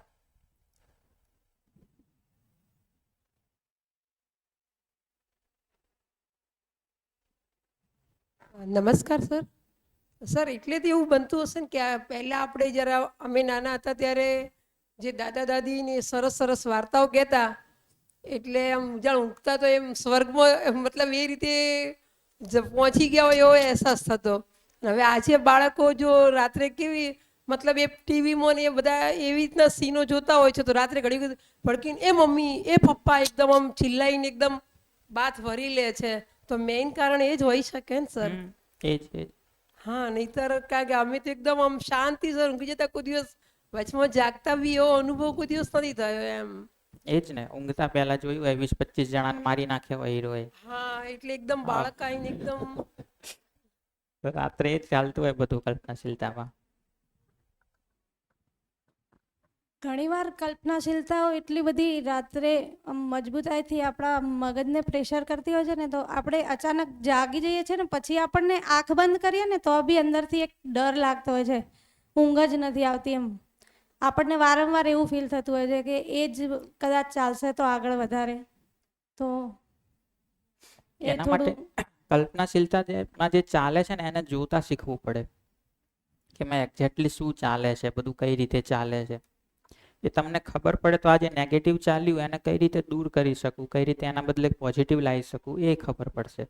નમસ્કાર સર. સર એટલે તો એવું બનતું હશે ને કે પહેલાં આપણે જ્યારે અમે નાના હતા ત્યારે જે દાદા દાદી ને સરસ સરસ વાર્તાઓ કહેતા, એટલે આમ જાણ ઊંઘતા તો એમ સ્વર્ગમાં મતલબ એ રીતે પહોંચી ગયા હોય એવો અહેસાસ થતો. હવે આજે બાળકો જો રાત્રે કેવી મતલબ એ ટીવીમાં ને એ બધા એવી રીતના સીનો જોતા હોય છે, તો રાત્રે ઘડી ભડકીને એ મમ્મી એ પપ્પા એકદમ આમ ચિલ્લાઈને એકદમ બાત ભરી લે છે. તો મેઇન કારણ એ જ હોઈ શકે ને સર? એ જ. હા, નહીતર કારણ કે અમે તો એકદમ આમ શાંતિ સર ઊંઘી જતા, કોઈ દિવસ વચમાં જાગતા બી એવો અનુભવ કોઈ દિવસ નથી થયો એમ. એ જ ને, ઊંઘતા પહેલા જોયું હોય 20-25 જણાને મારી નાખ્યા હોય હીરોએ. હા, એટલે એકદમ બાળક આવીને એકદમ રાત્રે જ ચાલતું હોય બધું કલ્પનાશીલતામાં. ઘણીવાર કલ્પનાશીલતાઓ એટલી બધી રાત્રે મજબૂતાઈથી આપણા મગજને પ્રેશર કરતી હોય છે ને, તો આપણે અચાનક જાગી જઈએ છીએ ને પછી આપણને આંખ બંધ કરીએ ને તો બી અંદરથી એક ડર લાગતો હોય છે, ઊંઘ જ નથી આવતી એમ. આપણને વારંવાર એવું ફીલ થતું હોય છે કે એ જ કદાચ ચાલશે તો આગળ વધારે. તો એ એના માટે કલ્પનાશીલતામાં જે ચાલે છે ને એને જોતા શીખવું પડે કે મેં એક્ઝેક્ટલી શું ચાલે છે, બધું કઈ રીતે ચાલે છે. એ તમને ખબર પડે તો આ જે નેગેટિવ ચાલ્યું એને કઈ રીતે દૂર કરી શકું, કઈ રીતે એના બદલે પોઝિટિવ લાવી શકું, એ ખબર પડશે.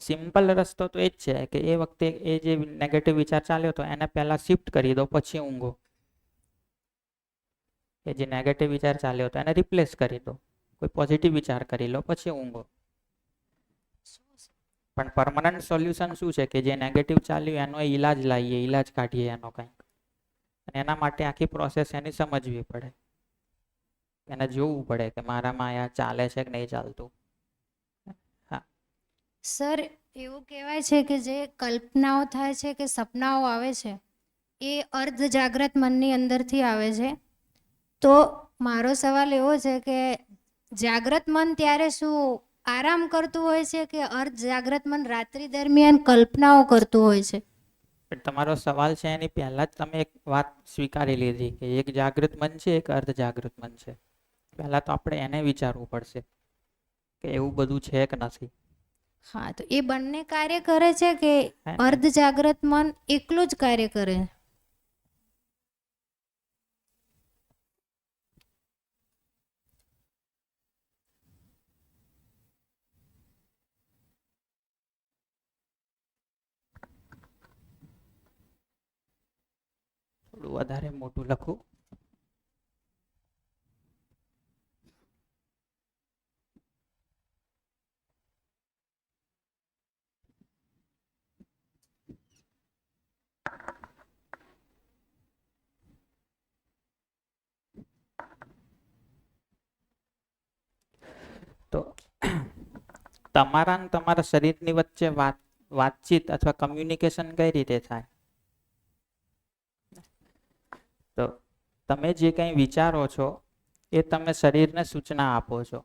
સિમ્પલ રસ્તો તો એ જ છે કે એ વખતે એ જે નેગેટિવ વિચાર ચાલ્યો તો એને પહેલા શિફ્ટ કરી દો, પછી ઊંઘો. એ જે નેગેટિવ વિચાર ચાલ્યો તો એને રિપ્લેસ કરી દો, કોઈ પોઝિટિવ વિચાર કરી લો, પછી ઊંઘો. પણ પરમનન્ટ સોલ્યુશન શું છે કે જે નેગેટિવ ચાલ્યું એનો ઈલાજ લાવીએ, ઈલાજ કાઢીએ એનો કંઈક. અને એના માટે આખી પ્રોસેસ એની સમજવી પડે, એને જોવું પડે કે મારામાં આ ચાલે છે કે નહીં ચાલતું. હા સર, એવું કહેવાય છે કે જે કલ્પનાઓ થાય છે કે સપનાઓ આવે છે એ અર્ધ જાગ્રત મનની અંદરથી આવે છે. તો મારો સવાલ એવો છે કે જાગ્રત મન ત્યારે શું આરામ કરતું હોય છે કે અર્ધ જાગ્રત મન રાત્રિ દરમિયાન કલ્પનાઓ કરતું હોય છે? પણ તમારો સવાલ છે એની પહેલા જ તમે એક વાત સ્વીકારી લીધી કે એક જાગૃત મન છે, એક અર્ધ જાગૃત મન છે. પહેલા તો આપણે એને વિચારવું પડશે કે એવું બધું છે કે નથી. હા, તો એ બંને કાર્ય કરે છે કે હે? અર્ધ જાગ્રત મન એકલું જ કાર્ય કરે? થોડું વધારે મોટું લખું. તમારા ને તમારા શરીરની વચ્ચે વાતચીત અથવા કમ્યુનિકેશન કઈ રીતે થાય? તો તમે જે કંઈ વિચારો છો એ તમે શરીરને સૂચના આપો છો.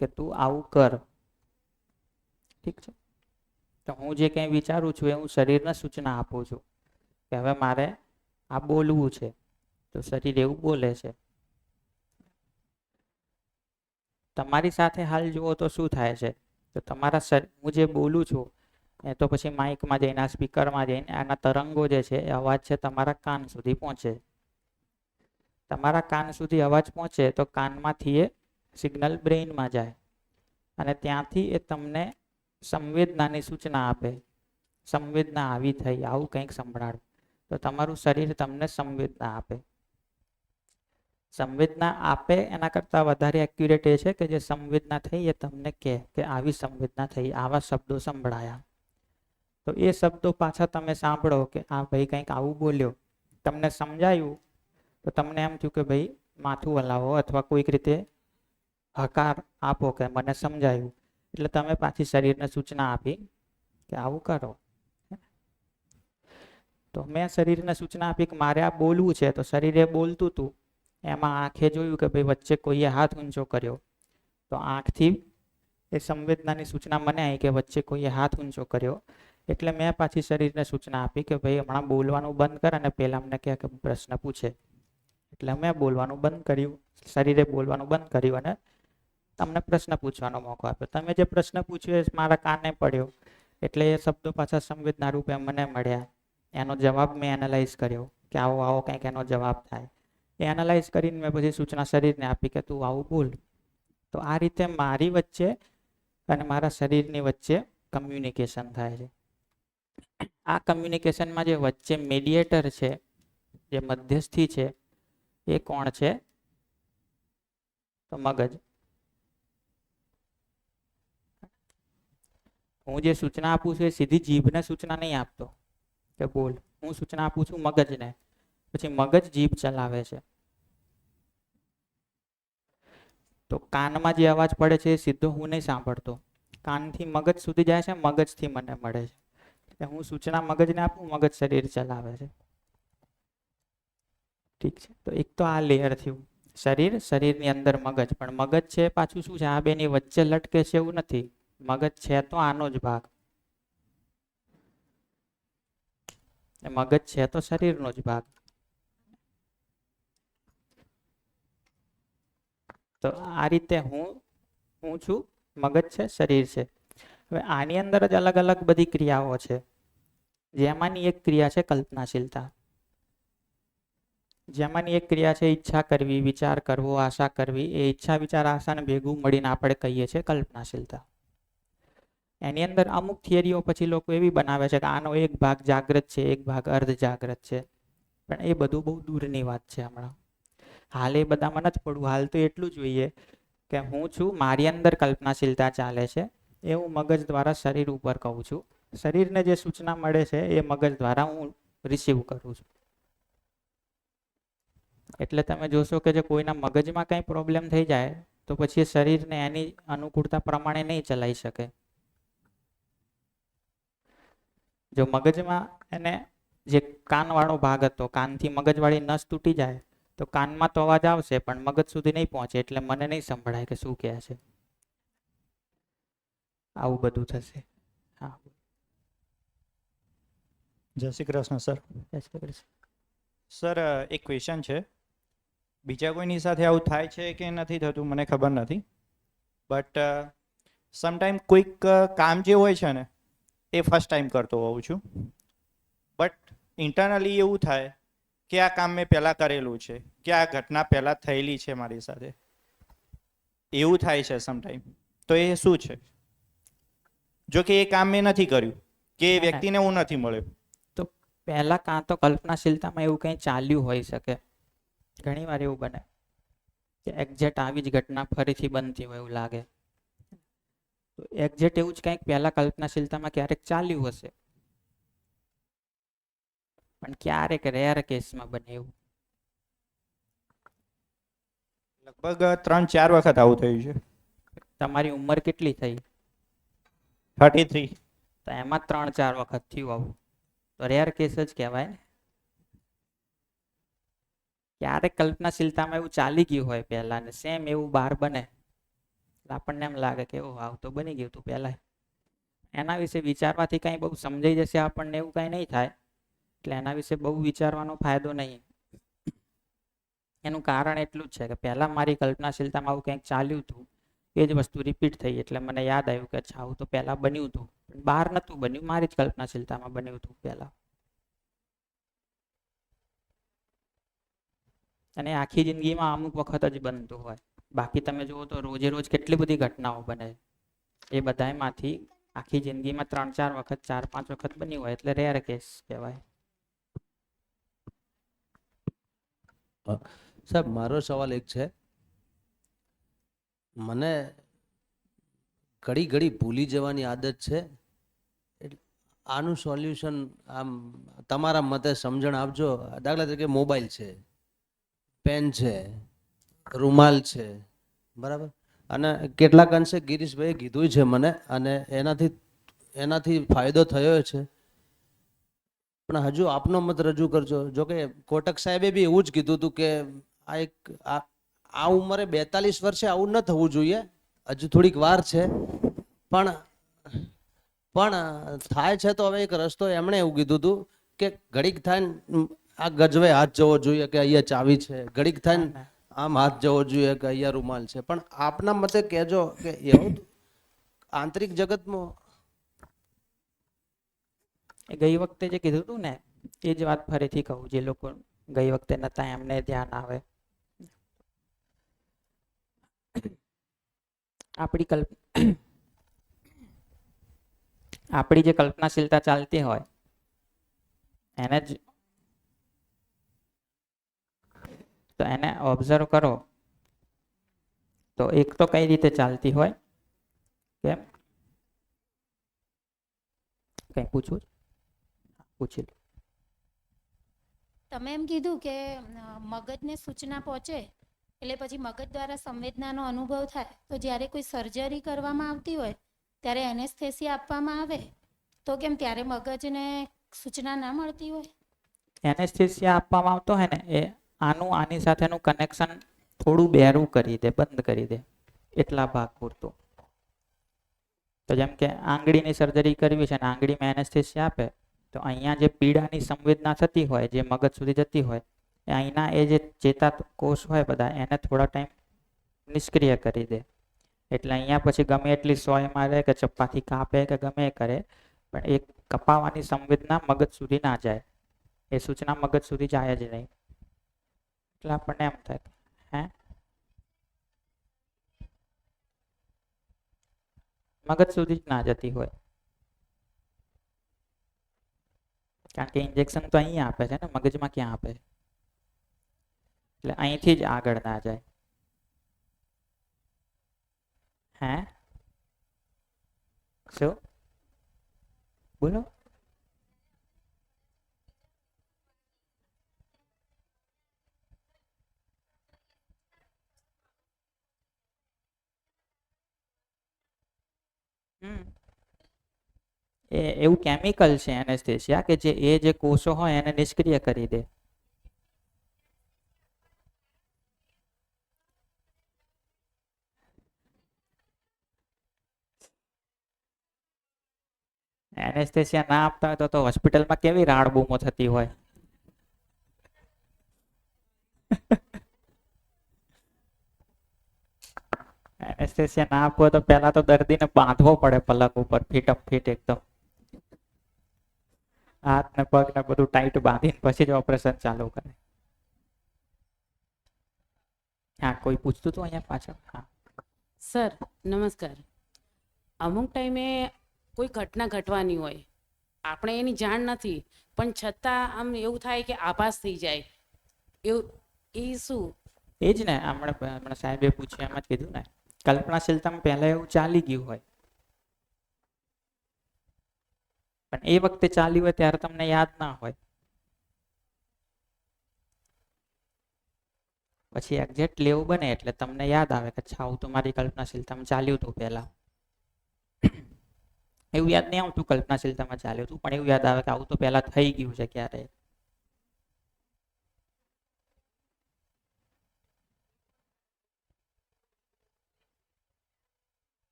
કે તું આવું કર. ઠીક છે. તો હું જે કંઈ વિચારું છું એ હું શરીરને સૂચના આપું છું કે હવે મારે આ બોલવું છે, તો શરીર એવું બોલે છે. તમારી સાથે હાલ જુઓ તો શું થાય છે, તો તમારા હું જે બોલું છું એ તો પછી માઇકમાં જઈને આ સ્પીકરમાં જઈને આના તરંગો જે છે એ અવાજ છે તમારા કાન સુધી પહોંચે. તમારા કાન સુધી અવાજ પહોંચે તો કાનમાંથી એ સિગ્નલ બ્રેઇનમાં જાય અને ત્યાંથી એ તમને સંવેદનાની સૂચના આપે. સંવેદના આવી થઈ, આવું કંઈક સંભળાડો, તો તમારું શરીર તમને સંવેદના આપે. સંવેદના આપે એના કરતાં વધારે એક્યુરેટ એ છે કે જે સંવેદના થઈ એ તમને કહે કે આવી સંવેદના થઈ, આવા શબ્દો સંભળાયા. તો એ શબ્દો પાછા તમે સાંભળો કે આ ભાઈ કંઈક આવું બોલ્યો, તમને સમજાયું તો તમને એમ થયું કે ભાઈ માથું હલાવો અથવા કોઈક રીતે હકાર આપો કે મને સમજાયું. એટલે તમે પાછી શરીરને સૂચના આપી કે આવું કરો. તો મેં શરીરને સૂચના આપી કે મારે આ બોલવું છે, તો શરીરે બોલતું હતું. એમાં આંખે જોયું કે ભાઈ વચ્ચે કોઈએ હાથ ઊંચો કર્યો, તો આંખથી એ સંવેદનાની સૂચના મને આવી કે વચ્ચે કોઈએ હાથ ઊંચો કર્યો. એટલે મેં પાછી શરીરને સૂચના આપી કે ભાઈ હમણાં બોલવાનું બંધ કર અને પહેલા અમને કહે કે પ્રશ્ન પૂછે. એટલે મેં બોલવાનું બંધ કર્યું, શરીરે બોલવાનું બંધ કર્યું અને તમને પ્રશ્ન પૂછવાનો મોકો આપ્યો. તમે જે પ્રશ્ન પૂછ્યો એ મારા કાને પડ્યો એટલે એ શબ્દો પાછા સંવેદના રૂપે મને મળ્યા. એનો જવાબ મેં એનાલાઇઝ કર્યો કે આવો આવો કંઈક એનો જવાબ થાય. એ એનાલાઇઝ કરીને મેં પછી સૂચના શરીરને આપી કે તું આવું બોલ. તો આ રીતે મારી વચ્ચે અને મારા શરીરની વચ્ચે કમ્યુનિકેશન થાય છે. આ કમ્યુનિકેશનમાં જે વચ્ચે મીડિયેટર છે, જે મધ્યસ્થી છે, એ કોણ છે? તો મગજ. હું જે સૂચના આપું છું એ સીધી જીભને સૂચના નહીં આપતો કે બોલ. હું સૂચના આપું છું મગજને, પછી મગજ જીભ ચલાવે છે. તો કાનમાં જે અવાજ પડે છે એ સીધો હું નહીં સાંભળતો, કાનથી મગજ સુધી જાય છે, મગજથી મને મળે છે. એટલે હું સૂચના મગજને આપું, મગજ શરીર ચલાવે છે. ઠીક છે. તો એક તો આ લેયર થયું, શરીર, શરીરની અંદર મગજ. પણ મગજ છે પાછું શું છે, આ બેની વચ્ચે લટકે છે એવું નથી. મગજ છે તો આનો જ ભાગ, મગજ છે તો શરીરનો જ ભાગ. તો આ રીતે હું છું, મગજ છે, શરીર છે. હવે આની અંદર જ અલગ અલગ બધી ક્રિયાઓ છે, જેમાંની એક ક્રિયા છે કલ્પનાશીલતા. જેમાંની એક ક્રિયા છે ઈચ્છા કરવી, વિચાર કરવો, આશા કરવી. એ ઈચ્છા, વિચાર, આશાને ભેગું મળીને આપણે કહીએ છીએ કલ્પનાશીલતા. એની અંદર અમુક થિયરીઓ પછી લોકો એવી બનાવે છે કે આનો એક ભાગ જાગ્રત છે, એક ભાગ અર્ધ જાગ્રત છે. પણ એ બધું બહુ દૂરની વાત છે. હમણાં હાલ એ બધામાં નથી પડવું. હાલ તો એટલું જોઈએ કે હું છું, મારી અંદર કલ્પનાશીલતા ચાલે છે, એ હું મગજ દ્વારા શરીર ઉપર કહું છું. શરીરને જે સૂચના મળે છે એ મગજ દ્વારા હું રિસીવ કરું છું. એટલે તમે જોશો કે જો કોઈના મગજમાં કંઈ પ્રોબ્લેમ થઈ જાય તો પછી શરીરને એની અનુકૂળતા પ્રમાણે નહીં ચલાવી શકે. જો મગજમાં એને જે કાનવાળો ભાગ હતો, કાનથી મગજવાળી નસ તૂટી જાય તો કાનમાં તો અવાજ આવશે પણ મગજ સુધી નહીં પહોંચે, એટલે મને નહીં સંભળાય કે શું કહે છે. આવું બધું થશે. હા, જય શ્રી કૃષ્ણ સર. જય શ્રી કૃષ્ણ. સર એક ક્વેશ્ચન છે. બીજા કોઈની સાથે આવું થાય છે કે નથી થતું મને ખબર નથી, બટ સમટાઈમ કોઈક કામ જે હોય છે ને એ ફર્સ્ટ ટાઈમ કરતો હોઉં છું, બટ ઇન્ટરનલી એવું થાય કે આ કામ મેં પહેલાં કરેલું છે, કે આ ઘટના પહેલાં થયેલી છે મારી સાથે, એવું થાય છે સમટાઈમ. તો એ શું છે? જો કે એ કામ મેં નથી કર્યું કે એ વ્યક્તિને હું નથી મળ્યો. તો પહેલા કાં તો કલ્પનાશીલતામાં એવું કંઈ ચાલ્યું હોઈ શકે. ઘણી વાર એવું બને કે એક્ઝેક્ટ આવી જ ઘટના ફરીથી બનતી હોય એવું લાગે. તો એક્ઝેક્ટ એવું જ કંઈક પહેલા કલ્પનાશીલતામાં ક્યારેક ચાલ્યું હશે, પણ ક્યારેક રેર કેસમાં બને એવું. લગભગ 3-4 વખત આવું થયું છે. તમારી ઉંમર કેટલી થઈ? 33. તો એમાં 3-4 વખત થયું આવું, તો રેર કેસ જ કહેવાય ને. ક્યારેક કલ્પનાશીલતામાં એવું ચાલી ગયું હોય પહેલા ને સેમ એવું બહાર બને, એટલે આપણને એમ લાગે કે ઓહ આવું તો બની ગયું હતું પહેલા. એના વિશે વિચારવાથી કાંઈ બહુ સમજાઈ જશે આપણને એવું કાંઈ નહીં થાય, એટલે એના વિશે બહુ વિચારવાનો ફાયદો નહીં. એનું કારણ એટલું જ છે કે પહેલા મારી કલ્પનાશીલતામાં આવું કંઈક ચાલ્યું હતું, એ જ વસ્તુ રિપીટ થઈ, એટલે મને યાદ આવ્યું કે અચ્છા આવું તો પહેલા બન્યું હતું, પણ બહાર નહોતું બન્યું, મારી જ કલ્પનાશીલતામાં બન્યું હતું પહેલા. અને આખી જિંદગીમાં અમુક વખત જ બનતું હોય, બાકી તમે જુઓ તો રોજે રોજ કેટલી બધી ઘટનાઓ બને, એ બધામાંથી આખી જિંદગીમાં 3-4 વખત 4-5 વખત બન્યું હોય એટલે રેર કેસ કહેવાય. સાહેબ મારો સવાલ એક છે, મને ઘડી ઘડી ભૂલી જવાની આદત છે, આનું સોલ્યુશન આમ તમારા મતે સમજણ આપજો. દાખલા તરીકે મોબાઈલ છે, પેન છે, રૂમાલ છે, બરાબર, અને કેટલાક અંશે ગિરીશભાઈએ કીધું છે મને, અને એનાથી ફાયદો થયો છે, પણ હજુ આપનો મત રજૂ કરજો. જો કે કોટક સાહેબે બી એવું જ કીધું હતું કે આ ઉંમરે 42 વર્ષે આવું ન થવું જોઈએ, હજુ થોડીક વાર છે, પણ થાય છે તો હવે એક રસ્તો એમણે એવું કીધું હતું કે ઘડીક થાય ને આ ગજવે હાથ જવો જોઈએ કે અહીંયા ચાવી છે, ઘડીક થાય ને આમ હાથ જવો જોઈએ કે અહીંયા રૂમાલ છે, પણ આપના મતે કહેજો કે એવું આંતરિક જગતમાં ગઈ વખતે જે કીધું હતું ને એ જ વાત ફરીથી કહું, જે લોકો ગઈ વખતે નતા એમને ધ્યાન આવે. આપણી જે કલ્પનાશીલતા ચાલતી હોય એને જ તો એને ઓબ્ઝર્વ કરો તો એક તો કઈ રીતે ચાલતી હોય, કેમ કઈ પૂછવું પૂછી લો. તમે એમ કીધું કે મગજને સૂચના પહોંચે એટલે પછી મગજ દ્વારા સંવેદનાનો અનુભવ થાય, તો જ્યારે કોઈ સર્જરી કરવામાં આવતી હોય ત્યારે એનેસ્થેસિયા આપવામાં આવે તો કેમ ત્યારે મગજને સૂચના ના મળતી હોય? એનેસ્થેસિયા આપવામાં આવતો હોય ને એ આની સાથેનું કનેક્શન થોડું બહેરું કરી દે, બંધ કરી દે, એટલા ભાગ પૂરતું. તો જેમ કે આંગળીની સર્જરી કરવી છે ને આંગળીમાં એનેસ્થેસિયા આપે તો અહીંયા જે પીડાની સંવેદના થતી હોય, જે મગજ સુધી જતી હોય, અહીંના એ જે ચેતાકોષ હોય બધા એને થોડા ટાઈમ નિષ્ક્રિય કરી દે, એટલે અહીંયા પછી ગમે એટલી સોય મારે કે ચપ્પાથી કાપે કે ગમે એ કરે પણ એ કપાવાની સંવેદના મગજ સુધી ના જાય, એ સૂચના મગજ સુધી જાય જ નહીં. એટલે આપણને એમ થાય હે મગજ સુધી જ ના જતી હોય, કારણ કે ઇન્જેક્શન તો અહીંયા આપે છે ને, મગજમાં ક્યાં આપે, એટલે અહીંથી જ આગળ ના જાય. હે શું બોલો? એવું કેમિકલ છે એનેસ્થેસિયા કે જે કોષો હોય એને નિષ્ક્રિય કરી દે. એનેસ્થેસિયા ના આપતા હોય તો હોસ્પિટલમાં કેવી રાડ બૂમો થતી હોય. એનેસ્થેસિયા ના આપવો તો પહેલા તો દર્દીને બાંધવો પડે પલક ઉપર ફીટ એકદમ, હાથ ને પગ ને બધું ટાઈટ બાંધીને પછી જ ઓપરેશન ચાલુ કરે. હા કોઈ પૂછતું હતું અહીંયા પાછળ? હા સર નમસ્કાર. અમુક ટાઈમે કોઈ ઘટના ઘટવાની હોય, આપણે એની જાણ નથી પણ છતાં આમ એવું થાય કે આભાસ થઈ જાય, એવું એ શું? એ જ ને હમણાં સાહેબે પૂછ્યું એમ જ કીધું ને, કલ્પનાશીલતામાં પહેલા એવું ચાલી ગયું હોય પણ એ વખતે ચાલ્યું હોય ત્યારે તમને યાદ ના હોય. પછી એક્ઝેક્ટલી એવું બને એટલે તમને યાદ આવે કે અચ્છા આવું તો મારી કલ્પનાશીલતામાં ચાલ્યું હતું પહેલા. એવું યાદ નહીં આવતું કલ્પનાશીલતામાં ચાલ્યું હતું, પણ એવું યાદ આવે કે આવું તો પહેલા થઈ ગયું છે ક્યારે.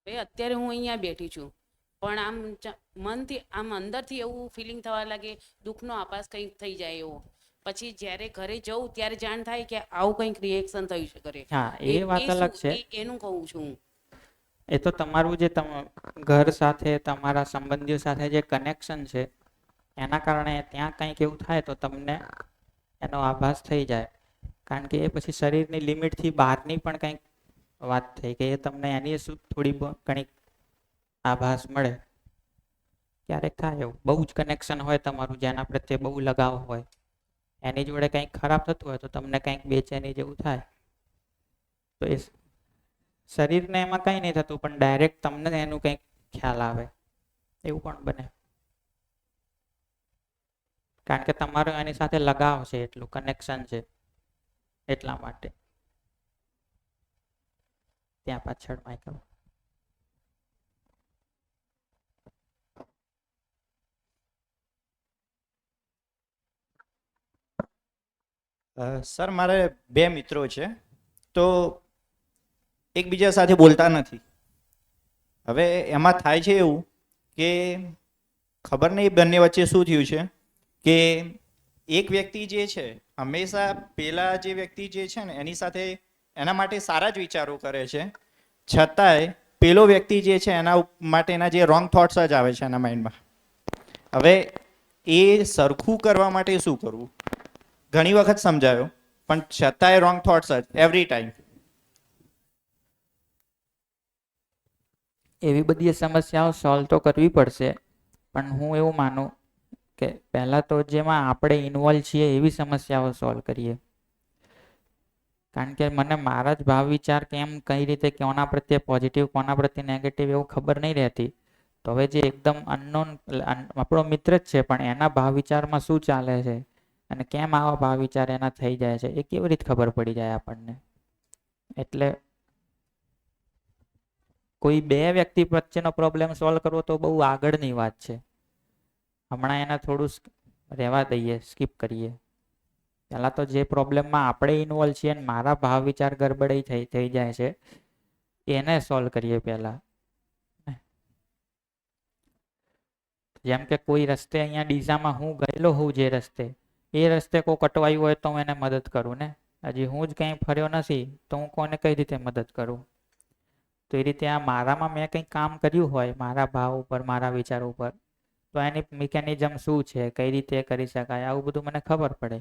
હવે અત્યારે હું અહીંયા બેઠી છું, પણ આમ મનથી આમ અંદરથી એવું ફિલિંગ થવા લાગે, દુઃખનો આભાસ કંઈક થઈ જાય એવો. પછી જ્યારે ઘરે જઉં ત્યારે જાણ થાય કે આવું કંઈક રિએક્શન થયું છે ઘરે. હા, એ વાત અલગ છે. એનું કહું છું હું. એ તો તમારું જે ઘર સાથે તમારા સંબંધીઓ સાથે જે કનેક્શન છે એના કારણે ત્યાં કંઈક એવું થાય તો તમને એનો આભાસ થઈ જાય. કારણ કે એ પછી શરીરની લિમિટથી બહારની પણ કંઈક વાત થઈ કે એ તમને એની થોડી ઘણી આભાસ મળે. ક્યારેક થાય એવું, બહુ જ કનેક્શન હોય તમારું, જેના પ્રત્યે બહુ લગાવ હોય, એની જોડે કંઈક ખરાબ થતું હોય તો તમને કંઈક બેચેની જેવું થાય. તો એ શરીરને એમાં કંઈ નહીં થતું, પણ ડાયરેક્ટ તમને એનું કંઈક ખ્યાલ આવે, એવું પણ બને. કારણ કે તમારો એની સાથે લગાવ છે, એટલું કનેક્શન છે, એટલા માટે. ત્યાં પાછળ માઇક. સર, મારે બે મિત્રો છે, તો એકબીજા સાથે બોલતા નથી. હવે એમાં થાય છે એવું કે ખબર નહીં બંને વચ્ચે શું થયું છે કે એક વ્યક્તિ જે છે હંમેશા પેલા જે વ્યક્તિ જે છે ને એની સાથે એના માટે સારા જ વિચારો કરે છે, છતાંય પેલો વ્યક્તિ જે છે એના માટેના જે રોંગ થોટ્સ જ આવે છે એના માઇન્ડમાં. હવે એ સરખું કરવા માટે શું કરવું? ઘણી વખત સમજાયો, પણ છતાંય રોંગ થોટ્સ જ એવરી ટાઈમ. એવી બધી સમસ્યાઓ સોલ્વ તો કરવી પડશે, પણ હું એવું માનું કે પહેલાં તો જેમાં આપણે ઇન્વોલ્વ છીએ એવી સમસ્યાઓ સોલ્વ કરીએ. કારણ કે મને મારા જ ભાવ વિચાર કેમ કઈ રીતે કોના પ્રત્યે પોઝિટિવ કોના પ્રત્યે નેગેટિવ એવું ખબર નહીં રહેતી. તો હવે જે એકદમ અનનોન આપણો મિત્ર જ છે, પણ એના ભાવ વિચારમાં શું ચાલે છે અને કેમ આવા ભાવ વિચાર એના થઈ જાય છે એ કેવી રીતે ખબર પડી જાય આપણને. એટલે કોઈ બે વ્યક્તિ વચ્ચેનો પ્રોબ્લેમ સોલ્વ કરવો તો બહુ આગળની વાત છે. હમણાં એને થોડું રહેવા દઈએ, સ્કીપ કરીએ. પહેલાં તો જે પ્રોબ્લેમમાં આપણે ઇન્વોલ્વ છીએ ને મારા ભાવ વિચાર ગડબડી થઈ જાય છે એને સોલ્વ કરીએ પહેલાં. જેમ કે કોઈ રસ્તે અહીંયા ડીસામાં હું ગયેલો હોઉં જે રસ્તે, એ રસ્તે કોઈ કટવાયું હોય તો હું એને મદદ કરું ને. હજી હું જ કંઈ ફર્યો નથી તો હું કોને કઈ રીતે મદદ કરું? તો એ રીતે આ મારામાં મેં કંઈક કામ કર્યું હોય મારા ભાવ ઉપર, મારા વિચાર ઉપર, તો એની મિકેનિઝમ શું છે, કઈ રીતે કરી શકાય, આવું બધું મને ખબર પડે.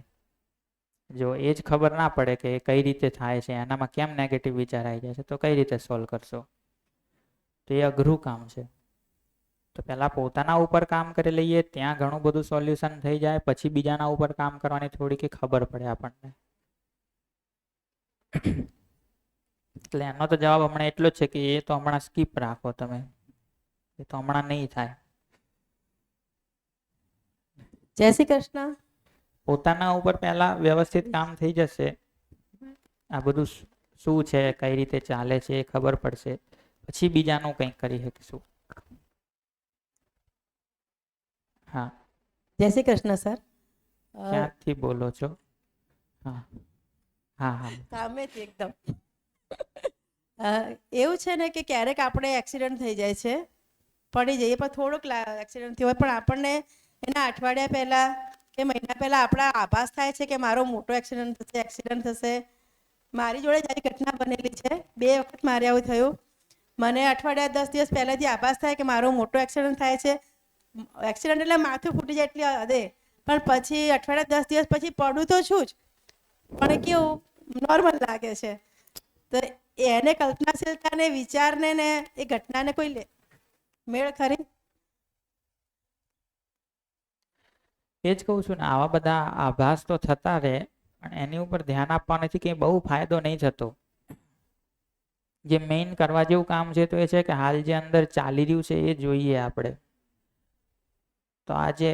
જો એ જ ખબર ના પડે કે કઈ રીતે થાય છે, એનામાં કેમ નેગેટિવ વિચાર આવી જાય છે, તો કઈ રીતે સોલ્વ કરશો? તો એ અઘરું કામ છે. તો પહેલાં પોતાના ઉપર કામ કરી લઈએ, ત્યાં ઘણું બધું સોલ્યુશન થઈ જાય, પછી બીજાના ઉપર કામ કરવાની થોડીક ખબર પડે આપણને. એટલે એનો તો જવાબ હમણાં એટલો જ છે કે એ તો હમણાં સ્કીપ રાખો તમે, એ તો હમણાં નહીં થાય. જય શ્રી કૃષ્ણ. પોતાના ઉપર પહેલા વ્યવસ્થિત કામ થઈ જશે, આ બધું શું છે, કઈ રીતે ચાલે છે એ ખબર પડશે, પછી બીજાનું કંઈક કરી શકીશું. હા, જય શ્રી કૃષ્ણ સર. ક્યાંથી બોલો છો? હા હા હા. સામેથી એકદમ. એવું છે ને કે ક્યારેક આપણે એક્સિડન્ટ થઈ જાય છે, પડી જઈએ, પણ થોડોક એક્સિડન્ટ થયો હોય પણ આપણને એના અઠવાડિયા પહેલાં કે મહિના પહેલાં આપણા આભાસ થાય છે કે મારો મોટો એક્સિડન્ટ થશે. મારી જોડે જ આવી ઘટના બનેલી છે, 2 વખત મારે આવું થયું. મને અઠવાડિયા 10 દિવસ પહેલાંથી આભાસ થાય કે મારો મોટો એક્સિડન્ટ થાય છે. એક્સિડન્ટ એટલે માથું ફૂટી જાય એટલી હદે, પણ પછી અઠવાડિયા 10 દિવસ પછી પડું તો છું જ, પણ કેવું નોર્મલ લાગે છે. તો એને કલ્પનાશીલતાને વિચારને ને એ ઘટનાને કોઈ મેળ ખરી? એ જ કહું છું ને, આવા બધા આભાસ તો થતા રહે, પણ એની ઉપર ધ્યાન આપવાથી કંઈ બહુ ફાયદો નહીં થતો. જે મેઇન કરવા જેવું કામ છે તો એ છે કે હાલ જે અંદર ચાલી રહ્યું છે એ જોઈએ આપણે. તો આજે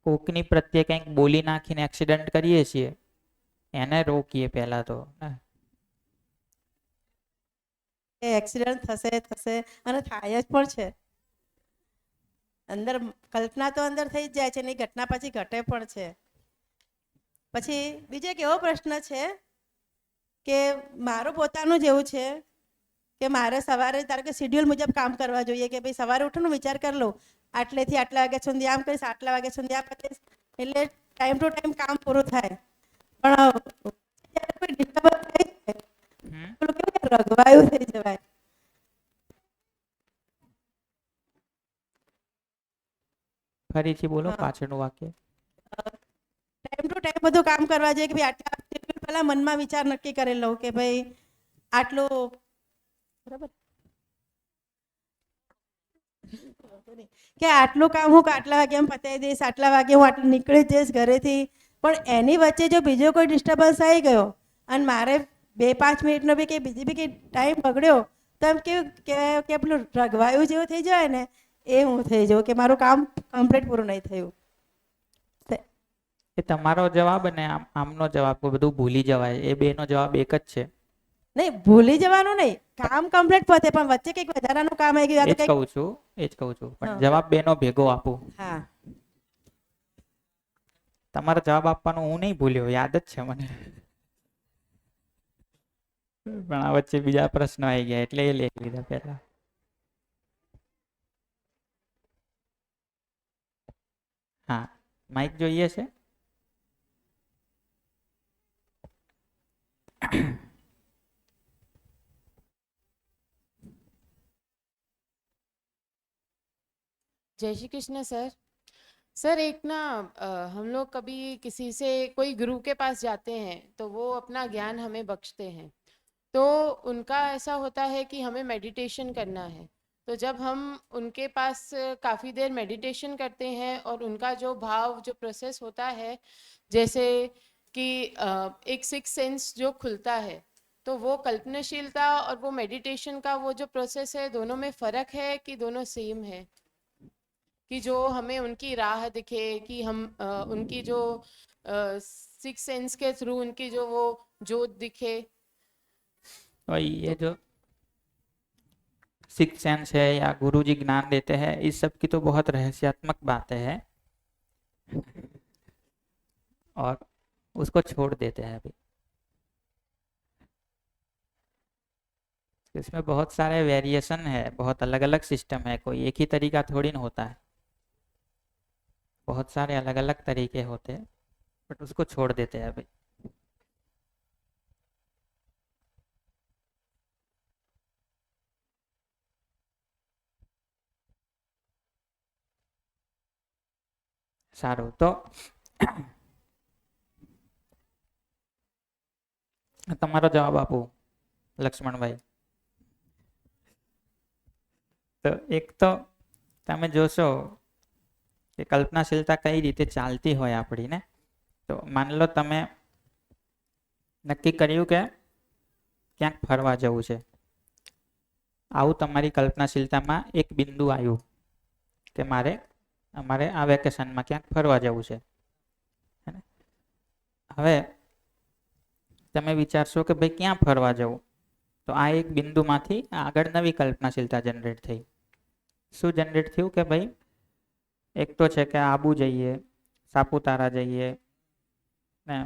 કોકની પ્રત્યે કંઈક બોલી નાખીને એક્સિડન્ટ કરીએ છીએ, એને રોકીએ પહેલા તો ને. એક્સિડન્ટ થશે અને થાય જ પણ છે. અંદર કલ્પના તો અંદર થઈ જ જાય છે ને એ ઘટના પછી ઘટે પણ છે. પછી બીજો એક એવો પ્રશ્ન છે કે મારું પોતાનું જ એવું છે કે મારે સવારે ધારો કે શેડ્યુલ મુજબ કામ કરવા જોઈએ કે ભાઈ સવારે ઉઠીને વિચાર કરી લઉં આટલેથી આટલા વાગ્યા સુધી આમ કરીશ, આટલા વાગ્યા સુધી આમ કરીશ, એટલે ટાઈમ ટુ ટાઈમ કામ પૂરું થાય. પણ જ્યારે કોઈ ડિસ્ટર્બન્સ થઈ જાય પેલું કેવું કે રઘવાયું થઈ જવાય. ફરીથી બોલો પાછળનું વાક્ય. ટાઈમ ટુ ટાઈમ બધું કામ કરવા જોઈએ કે ભાઈ આટલા શેડ્યુલ પહેલા મનમાં વિચાર નક્કી કરી લઉં કે ભાઈ આટલું બરાબર કે આટલું કામ હું આટલા વાગે પતાવી દઈશ, આટલા વાગે હું આટલું નીકળી જઈશ ઘરેથી. પણ એની વચ્ચે જો બીજો કોઈ ડિસ્ટર્બન્સ આવી ગયો અને મારે 2-5 મિનિટનો બી કે બીજી બી કે ટાઈમ બગડ્યો તો એમ કેવું કે પેલું રઘવાયું જેવું થઈ જાય ને એ હું થઈ જાઉં કે મારું કામ કમ્પ્લીટ પૂરું નહીં થયું. એ તમારો જવાબ અને આમનો જવાબ બધું ભૂલી જવાય, એ બેનો જવાબ એક જ છે. નહીં ભૂલી જવાનું નહીં, કામ કમ્પ્લીટ પતે પણ વચ્ચે કંઈક વધારાનું કામ આવી ગયું. એ જ કહું છું પણ જવાબ બેનો ભેગો આપું. હા તમારો જવાબ આપવાનો હું નહીં ભૂલ્યો, યાદ જ છે મને, પણ આ વચ્ચે બીજા પ્રશ્નો આવી ગયા એટલે એ લઈ લીધા પહેલા. હા, માઇક જોઈએ છે? जय श्री कृष्ण सर। सर एक ना हम लोग कभी किसी से कोई गुरु के पास जाते हैं तो वो अपना ज्ञान हमें बख्शते हैं, तो उनका ऐसा होता है कि हमें मेडिटेशन करना है। तो जब हम उनके पास काफ़ी देर मेडिटेशन करते हैं और उनका जो भाव जो प्रोसेस होता है, जैसे कि एक सिक्स सेंस जो खुलता है, तो वो कल्पनाशीलता और वो मेडिटेशन का वो जो प्रोसेस है दोनों में फ़र्क है कि दोनों सेम है? कि जो हमें उनकी राह दिखे, कि हम उनकी जो सिक्स सेंस के थ्रू उनकी जो वो जोत दिखे। और ये जो सिक्स सेंस है या गुरुजी ज्ञान देते हैं, इस सब की तो बहुत रहस्यात्मक बातें हैं और उसको छोड़ देते हैं अभी। इसमें बहुत सारे वेरिएशन है, बहुत अलग अलग सिस्टम है, कोई एक ही तरीका थोड़ी ना होता है, बहुत सारे अलग अलग तरीके होते हैं, बट उसको छोड़ देते हैं अभी। सारू, तो તમારો જવાબ આપો લક્ષ્મણભાઈ. તો એક તો તમે જોશો કે કલ્પનાશીલતા કઈ રીતે ચાલતી હોય આપણી ને. તો માન લો તમે નક્કી કર્યું કે ક્યાંક ફરવા જવું છે, આવું તમારી કલ્પનાશીલતામાં એક બિંદુ આવ્યું કે અમારે આ વેકેશનમાં ક્યાંક ફરવા જવું છે. હવે તમે વિચારશો કે ભાઈ ક્યાં ફરવા જવું, તો આ એક બિંદુમાંથી આગળ નવી કલ્પનાશીલતા જનરેટ થઈ. શું જનરેટ થયું કે ભાઈ એક તો છે કે આબુ જઈએ, સાપુતારા જઈએ ને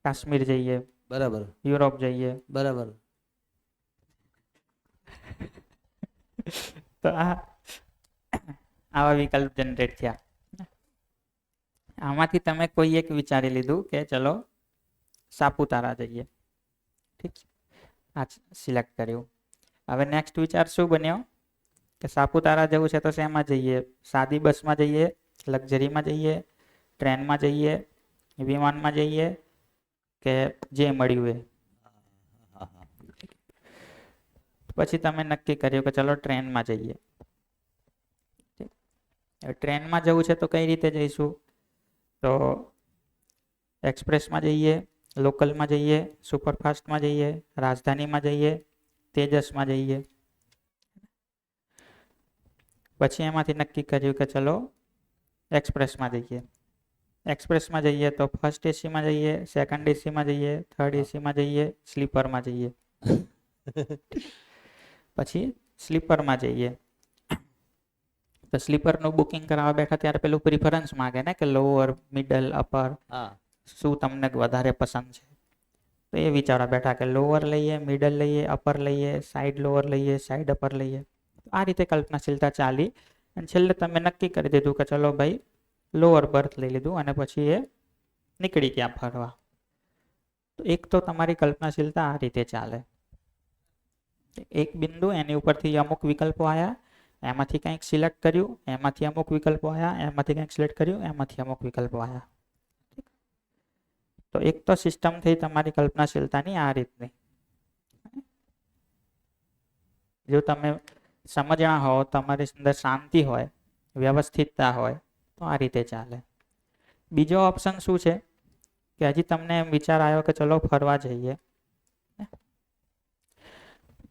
કાશ્મીર જઈએ, બરાબર, યુરોપ જઈએ, બરાબર. તો આવા વિકલ્પ જનરેટ થયા. આમાંથી તમે કોઈ એક વિચારી લીધું કે ચલો સાપુતારા જઈએ, ઠીક છે, આ સિલેક્ટ કર્યું. હવે નેક્સ્ટ વિચાર શું બન્યો કે સાપુતારા જવું છે તો શેમાં જઈએ? સાદી બસમાં જઈએ, લક્ઝરીમાં જઈએ, ટ્રેનમાં જઈએ, વિમાનમાં જઈએ કે જે મળ્યું એ? પછી તમે નક્કી કર્યું કે ચલો ટ્રેનમાં જઈએ. ટ્રેનમાં જવું છે તો કઈ રીતે જઈશું? તો એક્સપ્રેસમાં જઈએ, લોકલમાં જઈએ, સુપરફાસ્ટમાં જઈએ, રાજધાનીમાં જઈએ, તેજસમાં જઈએ. પછી એમાંથી નક્કી કર્યું કે ચલો એક્સપ્રેસમાં જઈએ. એક્સપ્રેસમાં જઈએ તો ફર્સ્ટ એસીમાં જઈએ, સેકન્ડ એસીમાં જઈએ, થર્ડ એસીમાં જઈએ, સ્લીપરમાં જઈએ. પછી સ્લીપરમાં જઈએ તો સ્લીપરનું બુકિંગ કરાવવા બેઠા ત્યારે પેલું પ્રિફરન્સ માંગે ને કે લોઅર, મિડલ, અપર, હા શું તમને વધારે પસંદ છે. તો એ વિચારવા બેઠા કે લોઅર લઈએ, મિડલ લઈએ, અપર લઈએ, સાઈડ લોઅર લઈએ, સાઈડ અપર લઈએ. આ રીતે કલ્પનાશીલતા ચાલી અને છેલ્લે તમે નક્કી કરી દીધું કે ચલો ભાઈ લોઅર બર્થ લઈ લીધું અને પછી એ નીકળી ગયા ફરવા. તો એક તો તમારી કલ્પનાશીલતા આ રીતે ચાલે. એક બિંદુ એની ઉપરથી અમુક વિકલ્પો આવ્યા, એમાંથી કંઈક સિલેક્ટ કર્યું, એમાંથી અમુક વિકલ્પો આવ્યા, એમાંથી કંઈક સિલેક્ટ કર્યું, એમાંથી અમુક વિકલ્પો આવ્યા. તો એક તો સિસ્ટમ થઈ તમારી કલ્પનાશીલતાની આ રીતની. જો તમે સમજણા હો, તમારી અંદર શાંતિ હોય, વ્યવસ્થિતતા હોય તો આ રીતે ચાલે. બીજો ઓપ્શન શું છે કે હજી તમને એમ વિચાર આવ્યો કે ચલો ફરવા જઈએ.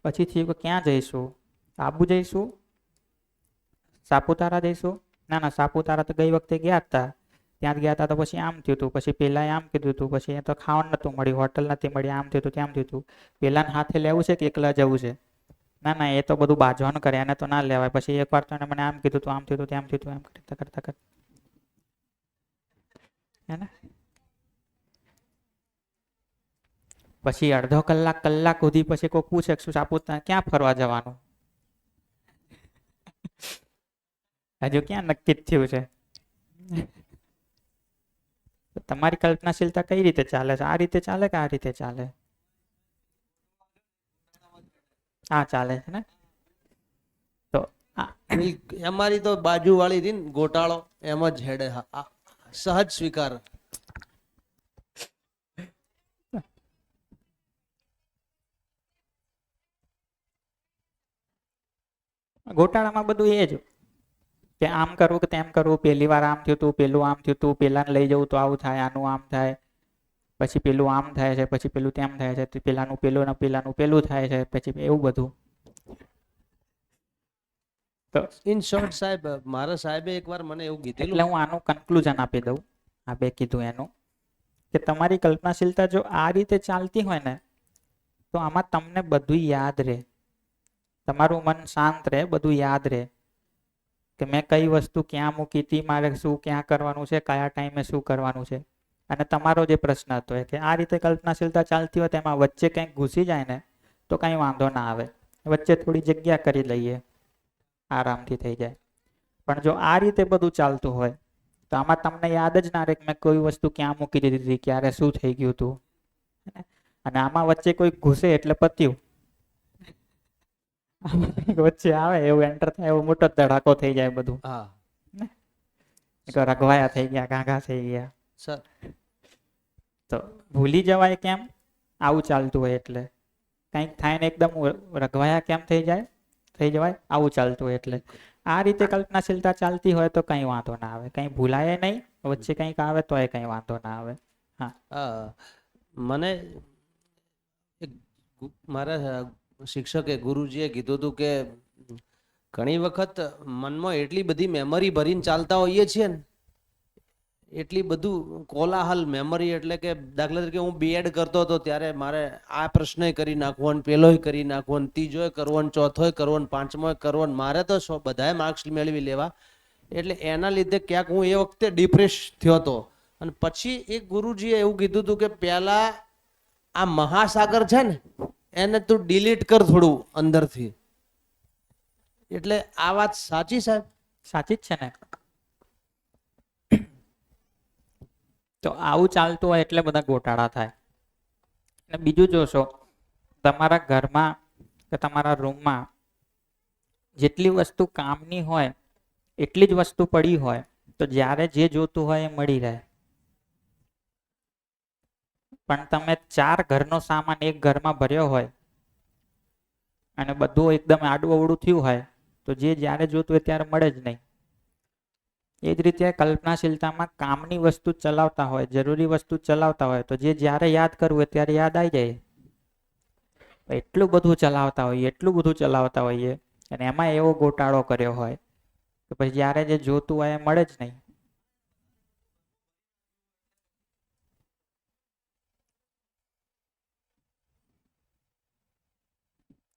પછી થયું કે ક્યાં જઈશું? આબુ જઈશું, સાપુતારા જઈશું? ના ના, સાપુતારા તો ગઈ વખતે ગયા હતા, ત્યાં ગયા હતા તો પછી આમ થયું હતું, પછી પેલા આમ કીધું હતું, પછી તો ખાવાનું નતું મળ્યું, હોટલ નથી મળી, આમ થયું હતું, તેમ થયું હતું. પેલાને હાથે લેવું છે કે એકલા જવું છે? ના ના, એ તો બધું બાજવાનું કરે, એને તો ના લેવાય. પછી એકવાર તો એને મને આમ કીધું હતું, આમ થયું હતું, તેમ થયું હતું, એમ કરતા કરતા કરતા હે ને પછી અડધો કલાક સુધી પછી કોઈ પૂછે શું સાપુતારા ક્યાં ફરવા જવાનું? હજુ ક્યાં નક્કી જ થયું છે? તમારી કલ્પનાશીલતા કઈ રીતે ચાલે છે? આ રીતે ચાલે કે આ રીતે ચાલે? આ ચાલે છે ને. તો અમારી તો બાજુ વાળી હતી ને ગોટાળો, એમ જ હેડે. સહજ સ્વીકાર. ગોટાળામાં બધું એ જ કે આમ કરવું કે તેમ કરવું, પહેલી વાર આમ થયું હતું, પેલું આમ થયું હતું, પેલાને લઈ જવું તો આવું થાય, આનું આમ થાય, પછી પેલું આમ થાય છે, પછી પેલું તેમ થાય છે, પેલાનું પેલું ને પેલાનું પેલું થાય છે, પછી એવું બધું. તો ઇન શોર્ટ સાહેબ, મારા સાહેબે એકવાર મને એવું કીધેલું. એટલે હું આનું કન્ક્લુઝન આપી દઉં, આ બે કીધું એનું, કે તમારી કલ્પનાશીલતા જો આ રીતે ચાલતી હોય ને તો આમાં તમને બધું યાદ રહે, તમારું મન શાંત રહે, બધું યાદ રહે કે મેં કઈ વસ્તુ ક્યાં મૂકી હતી, મારે શું ક્યાં કરવાનું છે, કયા ટાઈમે શું કરવાનું છે. અને તમારો જે પ્રશ્ન હતો એ કે આ રીતે કલ્પનાશીલતા ચાલતી હોય તેમાં વચ્ચે કંઈક ઘૂસી જાય ને તો કંઈ વાંધો ના આવે, વચ્ચે થોડી જગ્યા કરી લઈએ, આરામથી થઈ જાય. પણ જો આ રીતે બધું ચાલતું હોય તો આમાં તમને યાદ જ ના રહે કે મેં કોઈ વસ્તુ ક્યાં મૂકી દીધી હતી, ક્યારે શું થઈ ગયું હતું. અને આમાં વચ્ચે કોઈ ઘૂસે એટલે પત્યું. વચ્ચે આવે એવું એન્ટર થાય, એવો મોટો ધડાકો થઈ જાય બધું. હા, રઘવાયા થઈ ગયા, ગાંગા થઈ ગયા. સર તો ભૂલી જવાય કેમ? આવું ચાલતું હોય એટલે. કંઈક થાય ને એકદમ રઘવાયા કેમ થઈ જવાય? આવું ચાલતું હોય એટલે. આ રીતે કલ્પનાશીલતા ચાલતી હોય તો કંઈ વાંધો ના આવે, કંઈ ભૂલાય નહીં, વચ્ચે કંઈક આવે તો એ કંઈ વાંધો ના આવે. હા, મને મારા શિક્ષકે, ગુરુજીએ કીધું હતું કે ઘણી વખત મનમાં એટલી બધી મેમરી ભરીને ચાલતા હોઈએ છીએ ને, એટલી બધું કોલાહલ મેમરી, એટલે કે દાખલા તરીકે હું બીએડ કરતો હતો ત્યારે મારે આ પ્રશ્નય કરી નાખવો, પેલોય કરી નાખવો, ત્રીજોય કરવો, ચોથોય કરવો, પાંચમોય કરવો, મારે તો બધાએ માર્ક્સ મેળવી લેવા. એટલે એના લીધે ક્યાંક હું એ વખતે ડિપ્રેસ થયો હતો. અને પછી એક ગુરુજીએ એવું કીધું હતું કે પહેલા આ મહાસાગર છે ને એને તું ડિલીટ કર થોડું અંદરથી. એટલે આ વાત સાચી સાહેબ? સાચી જ છે ને. તો આવું ચાલતું હોય એટલે બધા ગોટાળા થાય. અને બીજું જોશો, તમારા ઘરમાં કે તમારા રૂમમાં જેટલી વસ્તુ કામની હોય એટલી જ વસ્તુ પડી હોય તો જ્યારે જે જોતું હોય એ મળી રહે. પણ તમે 4 ઘરનો સામાન એક ઘરમાં ભર્યો હોય અને બધું એકદમ આડું અવળું થયું હોય તો જે જ્યારે જોતું હોય ત્યારે મળે જ નહીં. એ જ રીતે કલ્પનાશીલતામાં કામની વસ્તુ ચલાવતા હોય, જરૂરી વસ્તુ ચલાવતા હોય તો જે જ્યારે યાદ કરવું હોય ત્યારે યાદ આવી જાય. એટલું બધું ચલાવતા હોઈએ અને એમાં એવો ગોટાળો કર્યો હોય કે પછી જ્યારે જે જોતું હોય એ મળે જ નહીં.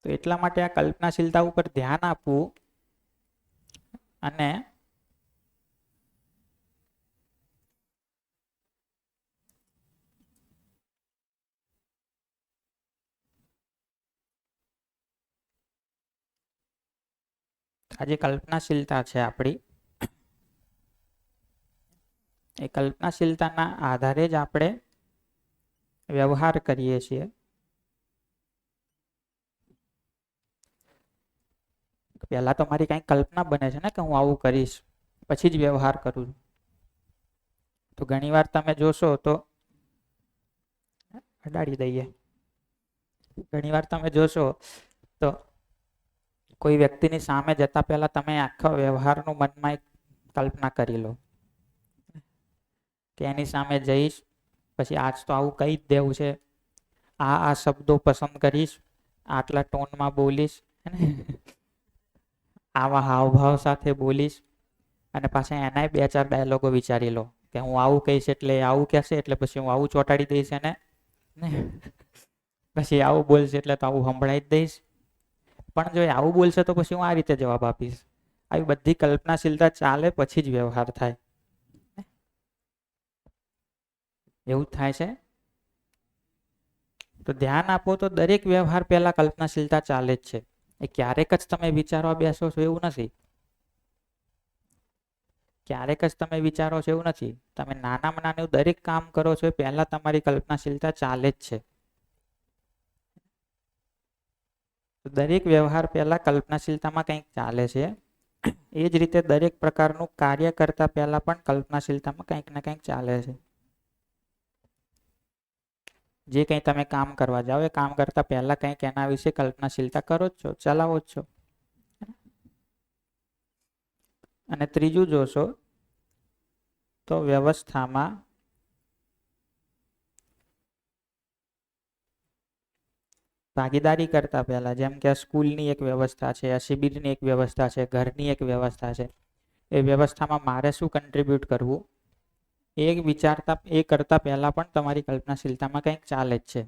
તો એટલા માટે આ કલ્પનાશીલતા ઉપર ધ્યાન આપવું અને આ જે કલ્પનાશીલતા છે આપણી, એ કલ્પનાશીલતાના આધારે જ આપણે વ્યવહાર કરીએ છીએ. પહેલા તો મારી કઈ કલ્પના બને છે ને કે હું આવું કરીશ, પછી જ વ્યવહાર કરું છું. તો ઘણીવાર તમે જોશો તો અડાડી દઈએ, ઘણીવાર તમે જોશો તો કોઈ વ્યક્તિની સામે જતા પહેલા તમે આખા વ્યવહારનું મનમાં એક કલ્પના કરી લો કે એની સામે જઈશ, પછી આજ તો આવું કહી જ દેવું છે, આ શબ્દો પસંદ કરીશ, આટલા ટોનમાં બોલીશ, આવા હાવભાવ સાથે બોલીશ, અને પાછા એનાય 2-4 ડાયલોગો વિચારી લો કે હું આવું કહીશ એટલે આવું કહેશે એટલે પછી હું આવું ચોંટાડી દઈશ એને, પછી આવું બોલશે એટલે તો આવું સંભળાઈ જ દઈશ, પણ જો એ આવું બોલશે તો પછી હું આ રીતે જવાબ આપીશ. આવી બધી કલ્પનાશીલતા ચાલે પછી જ વ્યવહાર થાય. એવું જ થાય છે. તો ધ્યાન આપો તો દરેક વ્યવહાર પહેલા કલ્પનાશીલતા ચાલે જ છે. એ ક્યારેક જ તમે વિચારવા બેસો છો એવું નથી, ક્યારેક જ તમે વિચારો છો એવું નથી. તમે નાનામાં નાનું દરેક કામ કરો છો એ પહેલા તમારી કલ્પનાશીલતા ચાલે જ છે. તો દરેક વ્યવહાર પહેલા કલ્પનાશીલતામાં કંઈક ચાલે છે. એ જ રીતે દરેક પ્રકારનું કાર્ય કરતા પહેલા પણ કલ્પનાશીલતામાં કંઈક ને કંઈક ચાલે છે. જે કંઈ તમે કામ કરવા જાઓ એ કામ કરતા પહેલા કંઈક એના વિશે કલ્પનાશીલતા કરો જ છો, ચલાવો જ છો. અને ત્રીજું જોશો તો વ્યવસ્થામાં ભાગીદારી કરતા પહેલા, જેમ કે આ સ્કૂલની એક વ્યવસ્થા છે, આ શિબિરની એક વ્યવસ્થા છે, ઘરની એક વ્યવસ્થા છે, એ વ્યવસ્થામાં મારે શું કન્ટ્રીબ્યુટ કરવું એ વિચારતા, એ કરતા પહેલા પણ તમારી કલ્પનાશીલતામાં કંઈક ચાલે જ છે.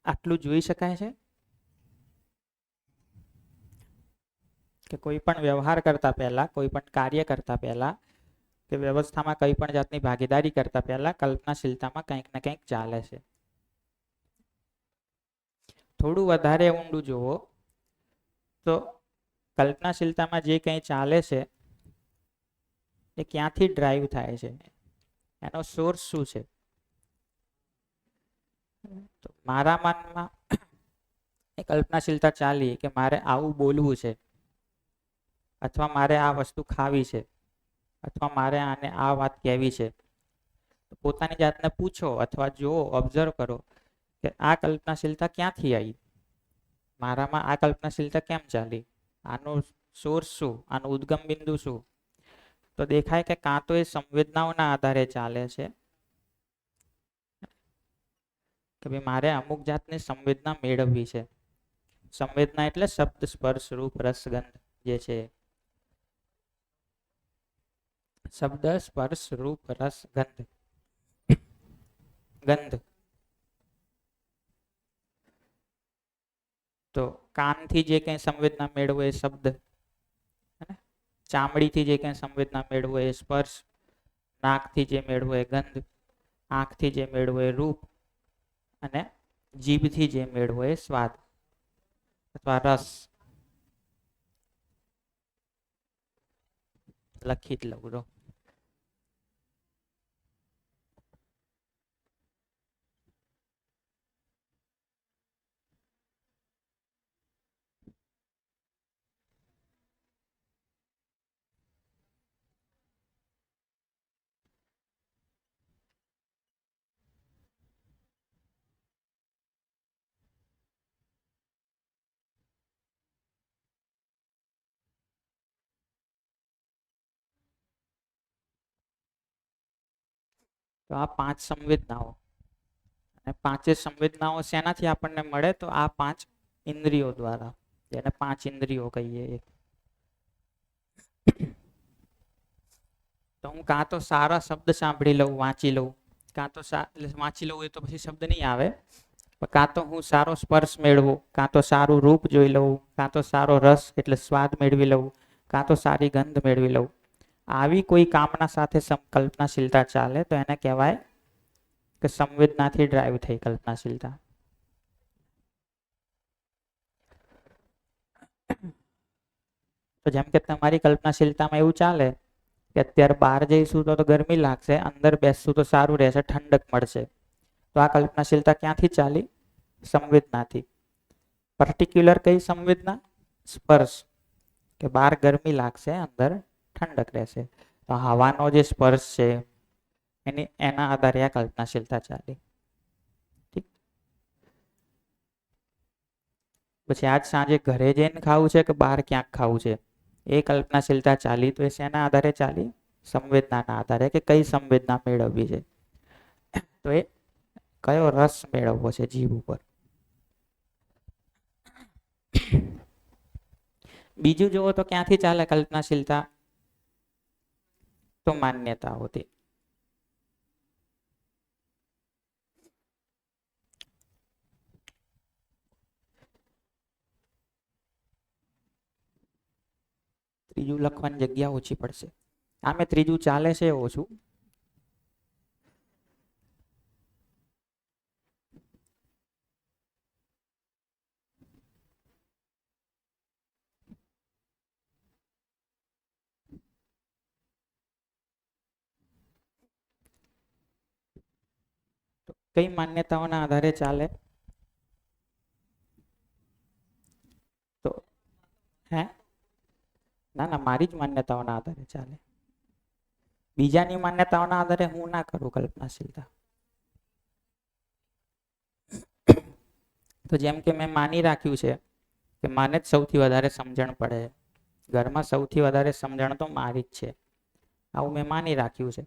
આટલું જોઈ શકાય છે કે કોઈ પણ વ્યવહાર કરતા પહેલા, કોઈ પણ કાર્ય કરતા પહેલા, કે વ્યવસ્થામાં કઈ પણ જાતની ભાગીદારી કરતા પહેલા કલ્પનાશીલતામાં કંઈક ને કંઈક ચાલે છે. થોડું વધારે ઊંડું જુઓ તો કલ્પનાશીલતામાં જે કંઈ ચાલે છે એ ક્યાંથી ડ્રાઈવ થાય છે, એનો સોર્સ શું છે. તો મારા મનમાં એ કલ્પનાશીલતા ચાલી કે મારે આવું બોલવું છે, અથવા મારે આ વસ્તુ ખાવી છે, અથવા મારે આને આ વાત કહેવી છે. તો પોતાની જાતને પૂછો અથવા જુઓ, ઓબ્ઝર્વ કરો કે આ કલ્પનાશીલતા ક્યાંથી આવી, મારામાં આ કલ્પનાશીલતા કેમ ચાલી, આનું સોર્સ શું, આનું ઉદ્ગમ બિંદુ શું. તો દેખાય કે કાં તો એ સંવેદનાઓના આધારે ચાલે છે કે ભાઈ મારે અમુક જાતની સંવેદના મેળવવી છે. સંવેદના એટલે શબ્દ, સ્પર્શ, રૂપ, રસ, ગંધ જે છે. શબ્દ, સ્પર્શ, રૂપ, રસ, ગંધ. ગંધ તો કાનથી જે કંઈ સંવેદના મેળવો એ શબ્દ, ચામડીથી જે કંઈ સંવેદના મેળવો એ સ્પર્શ, નાકથી જે મેળવો એ ગંધ, આંખથી જે મેળવો એ રૂપ, અને જીભથી જે મેળવો એ સ્વાદ અથવા રસ. લખી જ લઉં છો. તો આ 5 સંવેદનાઓ, અને 5 સંવેદનાઓ શેનાથી આપણને મળે, તો આ 5 ઇન્દ્રિયો દ્વારા, જેને 5 ઇન્દ્રિયો કહીએ. તો હું કાં તો સારા શબ્દ સાંભળી લઉં, વાંચી લઉં, કાં તો એટલે વાંચી લઉં એ તો પછી શબ્દ નહીં આવે, પણ કાં તો હું સારો સ્પર્શ મેળવું, કાં તો સારું રૂપ જોઈ લઉં, કાં તો સારો રસ એટલે સ્વાદ મેળવી લઉં, કાં તો સારી ગંધ મેળવી લઉં. આવી કોઈ કામના સાથે કલ્પનાશીલતા ચાલે તો એને કહેવાય કે સંવેદનાથી ડ્રાઈવ થઈ કલ્પનાશીલતા. તો જેમ કે તમારી કલ્પનાશીલતામાં એવું ચાલે કે અત્યારે બહાર જઈશું તો ગરમી લાગશે, અંદર બેસશું તો સારું રહેશે, ઠંડક મળશે. તો આ કલ્પનાશીલતા ક્યાંથી ચાલી? સંવેદનાથી. પર્ટિક્યુલર કઈ સંવેદના? સ્પર્શ, કે બહાર ગરમી લાગશે, અંદર ઠંડક રહેશે. તો હવાનો જે સ્પર્શ છે એના આધારે આ કલ્પનાશીલતા ચાલી. ઠીક. પછી આજ સાંજે ઘરે જઈને ખાવું છે કે બહાર ક્યાંક ખાવું છે, એ કલ્પનાશીલતા ચાલી. તો એ શેના આધારે ચાલી? સંવેદનાના આધારે, કે કઈ સંવેદના મેળવવી છે. તો એ કયો રસ મેળવવો છે જીભ ઉપર. બીજું જુઓ તો ક્યાંથી ચાલે કલ્પનાશીલતા? તો માન્યતાઓથી. ત્રીજું લખવાની જગ્યા ઓછી પડશે. આમે ત્રીજું ચાલે છે ઓછું. કઈ માન્યતાઓના આધારે ચાલે? તો હે ના, મારી જ માન્યતાઓના આધારે ચાલે. બીજાની માન્યતાઓના આધારે હું ના કરું કલ્પનાશીલતા. તો જેમ કે મેં માની રાખ્યું છે કે માને જ સૌથી વધારે સમજણ પડે, ઘરમાં સૌથી વધારે સમજણ તો મારી જ છે, આવું મેં માની રાખ્યું છે.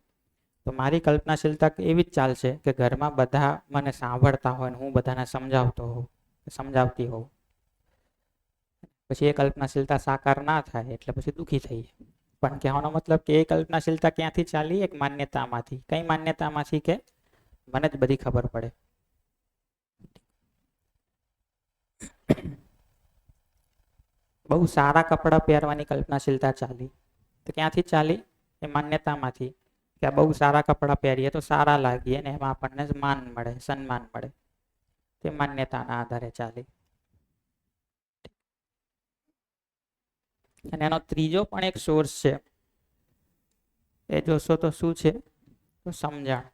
તો મારી કલ્પનાશીલતા એવી જ ચાલશે કે ઘરમાં બધા મને સાંભળતા હોય ને હું બધાને સમજાવતો હોઉં, સમજાવતી હોઉં. પછી એ કલ્પનાશીલતા સાકાર ના થાય એટલે પછી દુઃખી થઈએ. પણ કહેવાનો મતલબ કે એ કલ્પનાશીલતા ક્યાંથી ચાલી? એક માન્યતામાંથી. કઈ માન્યતામાંથી? કે મને જ બધી ખબર પડે. બહુ સારા કપડાં પહેરવાની કલ્પનાશીલતા ચાલી. તો ક્યાંથી ચાલી? એ માન્યતામાંથી કે બહુ સારા કપડાં પહેરીએ તો સારા લાગીએ ને એમાં આપણને માન મળે, સન્માન મળે. તે માન્યતાના આધારે ચાલી. અને એનો ત્રીજો પણ એક સોર્સ છે, એ જોશો તો શું છે? તો સમજણ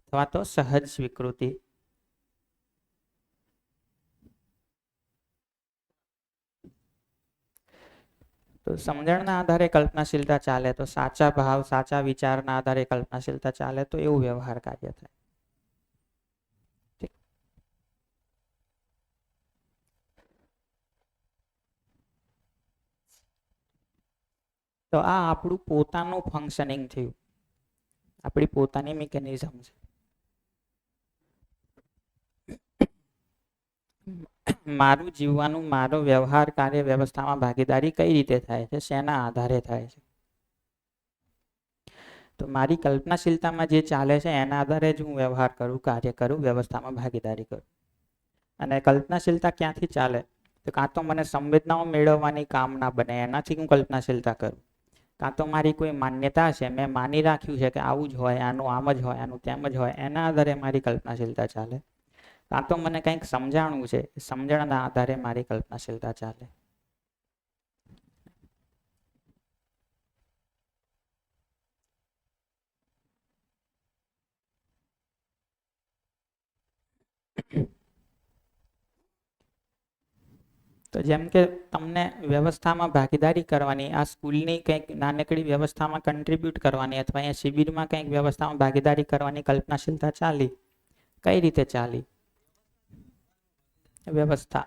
અથવા તો સહજ સ્વીકૃતિ. તો સમજણના આધારે કલ્પનાશીલતા ચાલે, તો સાચા ભાવ, સાચા વિચારના આધારે કલ્પનાશીલતા ચાલે, તો એવું વ્યવહાર કાર્ય થાય. તો આ આપણું પોતાનું ફંક્શનિંગ થયું, આપણી પોતાની મિકેનિઝમ છે. મારું જીવવાનું, મારો વ્યવહાર કાર્ય વ્યવસ્થામાં ભાગીદારી કઈ રીતે થાય છે, શેના આધારે થાય છે? તો મારી કલ્પનાશીલતામાં જે ચાલે છે એના આધારે જ હું વ્યવહાર કરું, કાર્ય કરું, વ્યવસ્થામાં ભાગીદારી કરું. અને કલ્પનાશીલતા ક્યાંથી ચાલે? તો કાં તો મને સંવેદનાઓ મેળવવાની કામના બને એનાથી હું કલ્પનાશીલતા કરું, કાં તો મારી કોઈ માન્યતા છે, મેં માની રાખ્યું છે કે આવું જ હોય, આનું આમ જ હોય, આનું તેમ જ હોય, એના આધારે મારી કલ્પનાશીલતા ચાલે. કાં તો મને કંઈક સમજાણું છે, સમજણના આધારે મારી કલ્પનાશીલતા ચાલે. તો જેમ કે તમને વ્યવસ્થામાં ભાગીદારી કરવાની, આ સ્કૂલની કંઈક નાનકડી વ્યવસ્થામાં કન્ટ્રીબ્યુટ કરવાની અથવા અહીંયા શિબિરમાં કંઈક વ્યવસ્થામાં ભાગીદારી કરવાની કલ્પનાશીલતા ચાલી. કઈ રીતે ચાલી? વ્યવસ્થા.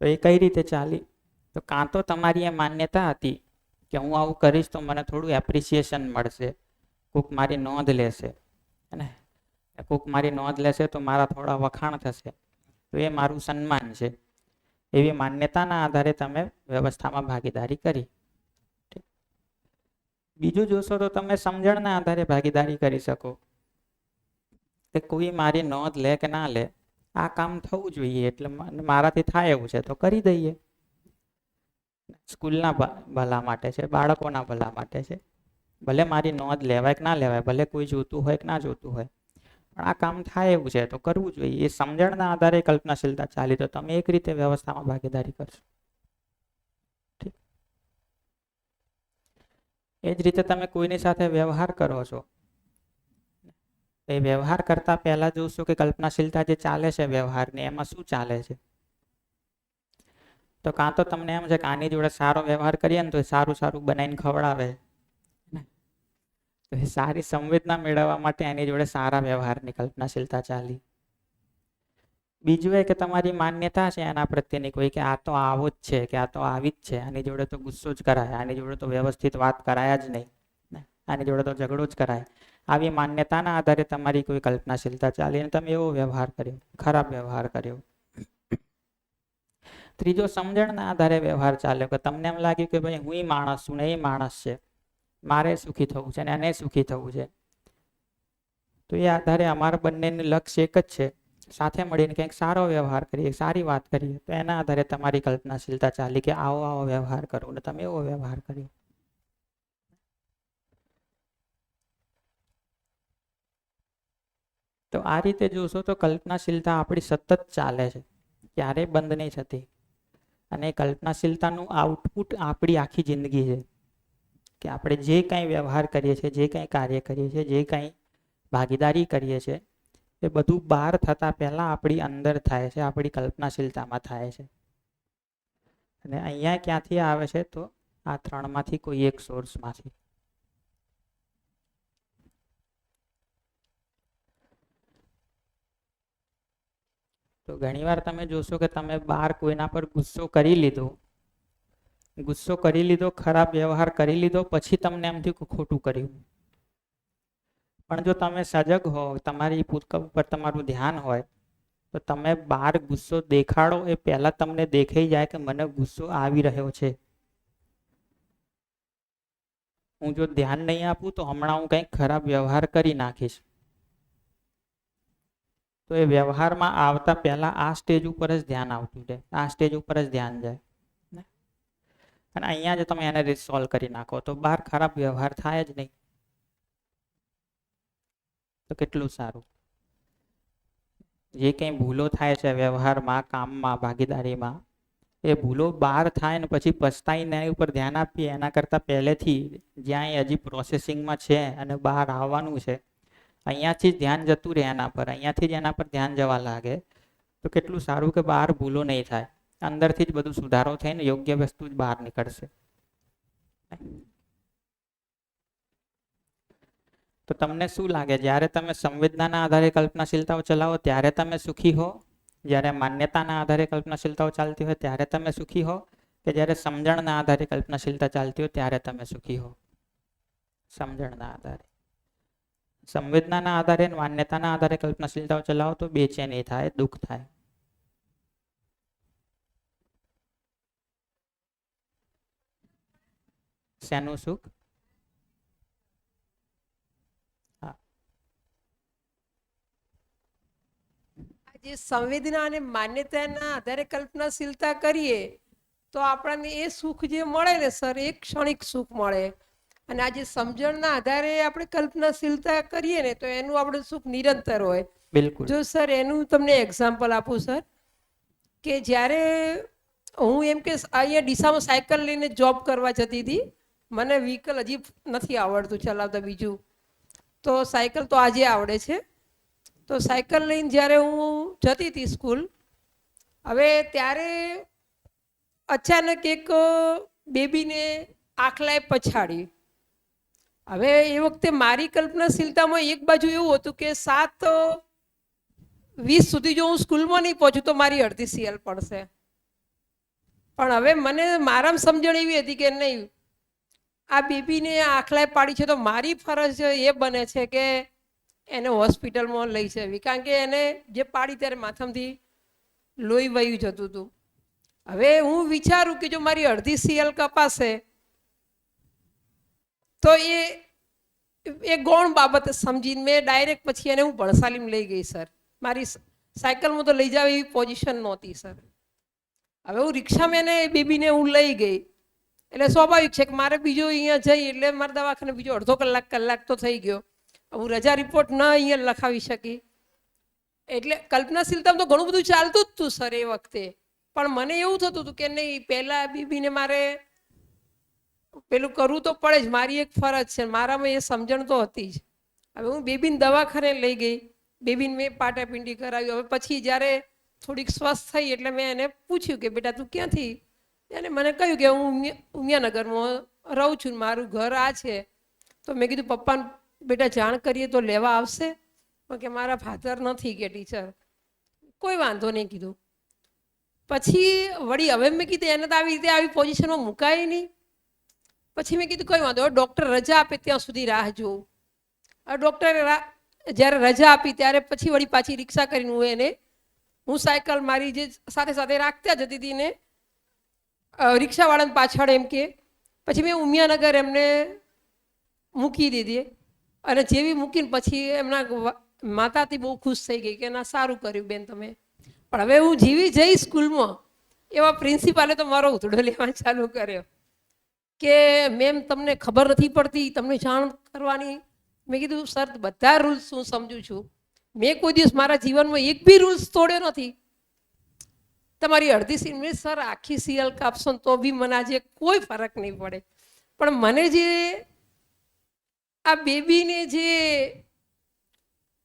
તો એ કઈ રીતે ચાલી? તો કાં તો તમારી એ માન્યતા હતી કે હું આવું કરીશ તો મને થોડું એપ્રિસિએશન મળશે, કોઈક મારી નોંધ લેશે, અને કોઈક મારી નોંધ લેશે તો મારા થોડા વખાણ થશે, તો એ મારું સન્માન છે. એવી માન્યતાના આધારે તમે વ્યવસ્થામાં ભાગીદારી કરી. બીજું જોશો તો તમે સમજણના આધારે ભાગીદારી કરી શકો કે કોઈ મારી નોંધ લે કે ના લે, આ કામ થવું જોઈએ એટલે મારાથી થાય એવું છે તો કરી દઈએ. સ્કૂલના ભલા માટે છે, બાળકોના ભલા માટે છે. ભલે મારી નોંધ લેવાય કે ના લેવાય, ભલે કોઈ જોતું હોય કે ના જોતું હોય, પણ આ કામ થાય એવું છે તો કરવું જોઈએ. એ સમજણના આધારે કલ્પનાશીલતા ચાલી તો તમે એક રીતે વ્યવસ્થામાં ભાગીદારી કરશો. ઠીક. એ જ રીતે તમે કોઈની સાથે વ્યવહાર કરો છો, એ વ્યવહાર કરતા પહેલા જોશો કે કલ્પનાશીલતા જે ચાલે છે વ્યવહારની, એમાં શું ચાલે છે. તો કાં તો તમને એમ છે કે આની જોડે સારો વ્યવહાર કરીએ ને તો એ સારું સારું બનાવીને ખવડાવે, તો એ સારી સંવેદના મેળવવા માટે એની જોડે સારા વ્યવહારની કલ્પનાશીલતા ચાલી. બીજું એ કે તમારી માન્યતા છે એના પ્રત્યેની કોઈ, કે આ તો આવો જ છે, કે આ તો આવી જ છે, આની જોડે તો ગુસ્સો જ કરાય, આની જોડે તો વ્યવસ્થિત વાત કરાય જ નહીં, આની જોડે તો ઝઘડો જ કરાય. આવી માન્યતાના આધારે તમારી કોઈ કલ્પનાશીલતા ચાલી અને તમે એવો વ્યવહાર કર્યો, ખરાબ વ્યવહાર કર્યો. ત્રીજો સમજણના આધારે વ્યવહાર ચાલ્યો, કે તમને એમ લાગ્યું કે ભાઈ હું માણસ છું ને એ માણસ છે, મારે સુખી થવું છે ને એને સુખી થવું છે, તો એ આધારે અમારા બંનેનું લક્ષ્ય એક જ છે, સાથે મળીને કંઈક સારો વ્યવહાર કરીએ, સારી વાત કરીએ. તો એના આધારે તમારી કલ્પનાશીલતા ચાલી કે આવો આવો વ્યવહાર કરવો, ને તમે એવો વ્યવહાર કર્યો. તો આ રીતે જોશો તો કલ્પનાશીલતા આપણી સતત ચાલે છે, ક્યારેય બંધ નહીં થતી. અને કલ્પનાશીલતાનું આઉટપુટ આપણી આખી જિંદગી છે, કે આપણે જે કાંઈ વ્યવહાર કરીએ છીએ, જે કાંઈ કાર્ય કરીએ છીએ, જે કાંઈ ભાગીદારી કરીએ છીએ, એ બધું બહાર થતાં પહેલાં આપણી અંદર થાય છે, આપણી કલ્પનાશીલતામાં થાય છે. અને અહીંયા ક્યાંથી આવે છે તો આ ત્રણમાંથી કોઈ એક સોર્સમાંથી. તો ઘણીવાર તમે જોશો કે તમે બહાર કોઈના પર ગુસ્સો કરી લીધો, ખરાબ વ્યવહાર કરી લીધો, પછી તમને એમ થયું કે ખોટું કર્યું. પણ જો તમે સજગ હો, તમારી ઉપર તમારું ધ્યાન હોય, તો તમે બહાર ગુસ્સો દેખાડો એ પહેલા તમને દેખાઈ જાય કે મને ગુસ્સો આવી રહ્યો છે. હું જો ધ્યાન નહીં આપું તો હમણાં હું કંઈક ખરાબ વ્યવહાર કરી નાખીશ. તો એ વ્યવહારમાં આવતા પહેલા આ સ્ટેજ ઉપર જ ધ્યાન આવતું જાય, આ સ્ટેજ ઉપર જ ધ્યાન જાય, અને અહીંયા જ તમે એને રિસોલ્વ કરી નાખો તો બહાર ખરાબ વ્યવહાર થાય જ નહીં. તો કેટલું સારું. જે કંઈ ભૂલો થાય છે વ્યવહારમાં, કામમાં, ભાગીદારીમાં, એ ભૂલો બહાર થાય ને પછી પછતાઈને એની ઉપર ધ્યાન આપીએ એના કરતાં પહેલેથી જ્યાં એ હજી પ્રોસેસિંગમાં છે અને બહાર આવવાનું છે, અહીંયાથી જ ધ્યાન જતું રહે એના પર, અહીંયાથી જ એના પર ધ્યાન જવા લાગે, તો કેટલું સારું કે બહાર ભૂલો નહીં થાય, અંદરથી જ બધું સુધારો થઈને યોગ્ય વસ્તુ જ બહાર નીકળશે. તો તમને શું લાગે, જ્યારે તમે સંવેદનાના આધારે કલ્પનાશીલતાઓ ચલાવો ત્યારે તમે સુખી હો, જ્યારે માન્યતાના આધારે કલ્પનાશીલતાઓ ચાલતી હોય ત્યારે તમે સુખી હો, કે જ્યારે સમજણના આધારે કલ્પનાશીલતા ચાલતી હોય ત્યારે તમે સુખી હો? સમજણના આધારે. સંવેદનાના આધારે, માન્યતાના આધારે કલ્પનાશીલતાઓ ચલાવો તો બેચેની થાય, દુઃખ થાય. શેનું સુખ? જે સંવેદના અને માન્યતાના આધારે કલ્પનાશીલતા કરીએ તો આપણને એ સુખ જે મળે ને સર, એ ક્ષણિક સુખ મળે. અને આ જે સમજણના આધારે આપણે કલ્પનાશીલતા કરીએ ને તો એનું આપણું સુખ નિરંતર હોય. બિલકુલ. જો સર એનું તમને એક્ઝામ્પલ આપું સર, કે જ્યારે હું એમ કે અહીંયા ડીસામાં સાયકલ લઈને જોબ કરવા જતી હતી, મને વ્હીકલ હજી નથી આવડતું ચલાવતા બીજું, તો સાયકલ તો આજે આવડે છે. તો સાયકલ લઈને જ્યારે હું જતી હતી સ્કૂલ, હવે ત્યારે અચાનક એક બેબીને આખલાએ પછાડી. હવે એ વખતે મારી કલ્પનાશીલતામાં એક બાજુ એવું હતું કે 7:20 સુધી જો હું સ્કૂલમાં નહીં પહોંચું તો મારી અડધી સીએલ પડશે. પણ હવે મને મારામાં સમજણ એવી હતી કે નહીં, આ બેબીને આખલાએ પાડી છે તો મારી ફરજ એ બને છે કે એને હોસ્પિટલમાં લઈ જવી, કારણ કે એને જે પાડી ત્યારે માથામાંથી લોહી વહ્યું જતું હતું. હવે હું વિચારું કે જો મારી અડધી સીએલ કપાશે તો એ ગૌણ બાબત સમજીને મેં ડાયરેક્ટ પછી એને હું ભણસાલીમાં લઈ ગઈ સર. મારી સાયકલમાં તો લઈ જાવ એવી પોઝિશન નહોતી સર. હવે હું રિક્ષામાં એને બેબીને હું લઈ ગઈ એટલે સ્વાભાવિક છે કે મારે બીજો અહીંયા જઈ એટલે મારા દવાખાને બીજો અડધો કલાક તો થઈ ગયો. હું રજા રિપોર્ટ ન અહીંયા લખાવી શકી એટલે કલ્પનાશીલતામાં તો ઘણું બધું ચાલતું જ હતું સર એ વખતે. પણ મને એવું થતું હતું કે નહીં, પહેલાં બેબીને મારે પેલું કરવું તો પડે જ, મારી એક ફરજ છે. મારામાં એ સમજણ તો હતી જ. હવે હું બેબીને દવાખાને લઈ ગઈ, બેબીને મેં પાટાપિંડી કરાવી. હવે પછી જ્યારે થોડીક સ્વસ્થ થઈ એટલે મેં એને પૂછ્યું કે બેટા તું ક્યાંથી? એને મને કહ્યું કે હું ઉમિયાનગરમાં રહું છું, મારું ઘર આ છે. તો મેં કીધું પપ્પાને બેટા જાણ કરીએ તો લેવા આવશે? કે મારા ફાધર નથી કે ટીચર. કોઈ વાંધો નહીં કીધું. પછી વળી હવે મેં કીધું એને તો આવી રીતે આવી પોઝિશનમાં મુકાય નહીં. પછી મેં કીધું કંઈ વાંધો, ડૉક્ટર રજા આપે ત્યાં સુધી રાહ જોઉં. હવે ડૉક્ટરે જ્યારે રજા આપી ત્યારે પછી વળી પાછી રિક્ષા કરીને હું સાયકલ મારી જે સાથે સાથે રાખતા જતી હતી ને રિક્ષાવાળાને પાછળ એમ કે પછી મેં ઉમિયાનગર એમને મૂકી દીધી. અને જેવી મૂકીને પછી એમના માતાથી બહુ ખુશ થઈ ગઈ કે ના સારું કર્યું બેન તમે. પણ હવે હું જીવી જઈ સ્કૂલમાં એવા પ્રિન્સિપાલે તો મારો ઉધડો લેવા ચાલુ કર્યો કે મેમ તમને ખબર નથી પડતી, તમને જાણ કરવાની. મેં કીધું સર બધા રૂલ્સ હું સમજું છું, મેં કોઈ દિવસ મારા જીવનમાં એક બી રૂલ્સ તોડ્યો નથી. તમારી અડધી સીલ સર આખી સીએલ કાપશો ને તો બી મને આજે કોઈ ફરક નહીં પડે. પણ મને જે આ બેબીને જે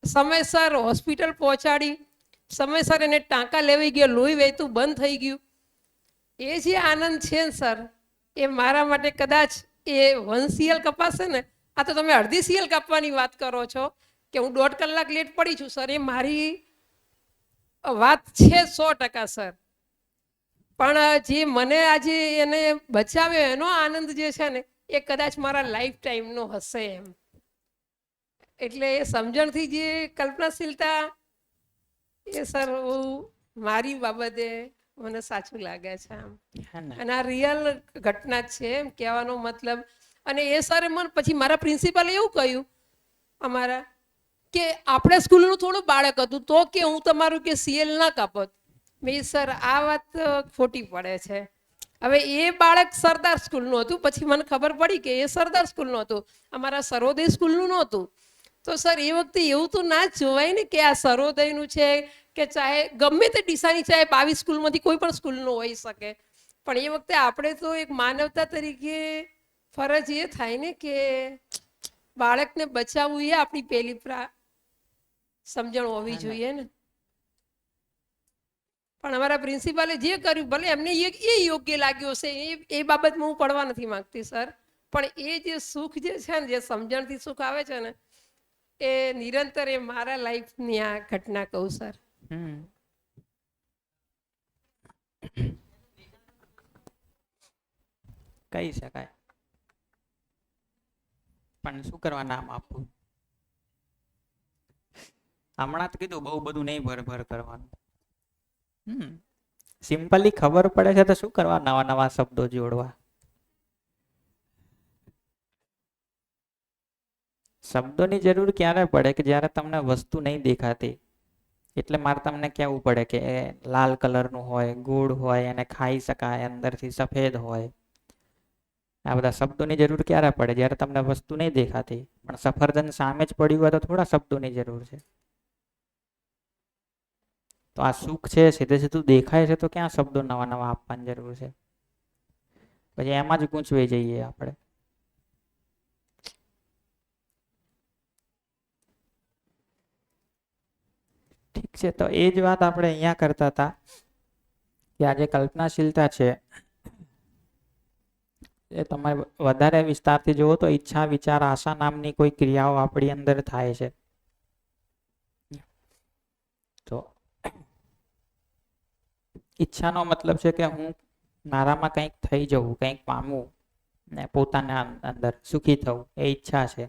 સમયસર હોસ્પિટલ પહોંચાડી, સમયસર એને ટાંકા લેવાઈ ગયા, લોહી વહેતું બંધ થઈ ગયું, એ જે આનંદ છે ને સર, એ મારા માટે કદાચ એ 1 CL કપાશે ને, આ તો તમે અડધી CL કાપવાની વાત કરો છો કે હું 1.5 કલાક લેટ પડી છું સર, એ મારી વાત છે 100% સર. પણ જે મને આજે એને બચાવ્યો એનો આનંદ જે છે ને એ કદાચ મારા લાઈફ ટાઈમનો હશે એમ. એટલે એ સમજણથી જે કલ્પનાશીલતા એ સર મારી બાબતે મને સાચું લાગે છે આમ. અને આ રિયલ ઘટના છે એમ કહેવાનો મતલબ. અને એ સરે મને પછી મારા પ્રિન્સિપાલે એવું કહ્યું અમારા કે આપણે સ્કૂલનું થોડું બાળક હતું તો કે હું તમારું કે CL ના કાપત. મેં સર આ વાત ખોટી પડે છે. હવે એ બાળક સરદાર સ્કૂલનું હતું, પછી મને ખબર પડી કે એ સરદાર સ્કૂલનું હતું, અમારા સર્વોદય સ્કૂલનું નહોતું. તો સર એ વખતે એવું તો ના જ જોવાય ને કે આ સર્વોદયનું છે કે ચાહે ગમે તે ડીસાની ચાહે 22 સ્કૂલમાંથી કોઈ પણ સ્કૂલનું હોઈ શકે. પણ એ વખતે આપણે તો એક માનવતા તરીકે ફરજ એ થાય ને કે બાળકને બચાવવું એ આપણી પહેલી સમજણ હોવી જોઈએ ને. પણ અમારા પ્રિન્સિપાલે જે કર્યું ભલે એમને એ યોગ્ય લાગ્યું હશે, એ બાબતમાં હું પડવા નથી માંગતી સર. પણ એ જે સુખ જે છે ને, જે સમજણથી સુખ આવે છે ને, એ નિરંતર એ મારા લાઈફની આ ઘટના કહું સર. કહી શકાય, પણ શું કરવા નામ આપવું? હમણાં જ કીધું બહુ બધું નહીં ભર કરવાનું. સિમ્પલી ખબર પડે છે તો શું કરવા નવા નવા શબ્દો જોડવા? શબ્દોની જરૂર ક્યારે પડે કે જ્યારે તમને વસ્તુ નહીં દેખાતી. એટલે મારે તમને કહેવું પડે કે લાલ કલરનું હોય, ગોળ હોય, એને ખાઈ શકાય, અંદરથી સફેદ હોય. આ બધા શબ્દોની જરૂર ક્યારે પડે? જ્યારે તમને વસ્તુ નહીં દેખાતી. પણ સફરજન સામે જ પડ્યું હોય તો થોડા શબ્દોની જરૂર છે. તો આ સુખ છે સીધે સીધું દેખાય છે તો ક્યાં શબ્દો નવા નવા આપવાની જરૂર છે? પછી એમાં જ ગૂંચવાઈ જઈએ આપણે. ઠીક છે, તો એ જ વાત આપણે અહીંયા કરતા હતા કે આ જે કલ્પનાશીલતા છે એ તમારે વધારે વિસ્તારથી જુઓ તો ઈચ્છા, વિચાર, આશા નામની કોઈ ક્રિયાઓ આપણી અંદર થાય છે. તો ઈચ્છાનો મતલબ છે કે હું મારામાં કંઈક થઈ જવું, કંઈક પામવું ને પોતાના અંદર સુખી થવું, એ ઈચ્છા છે.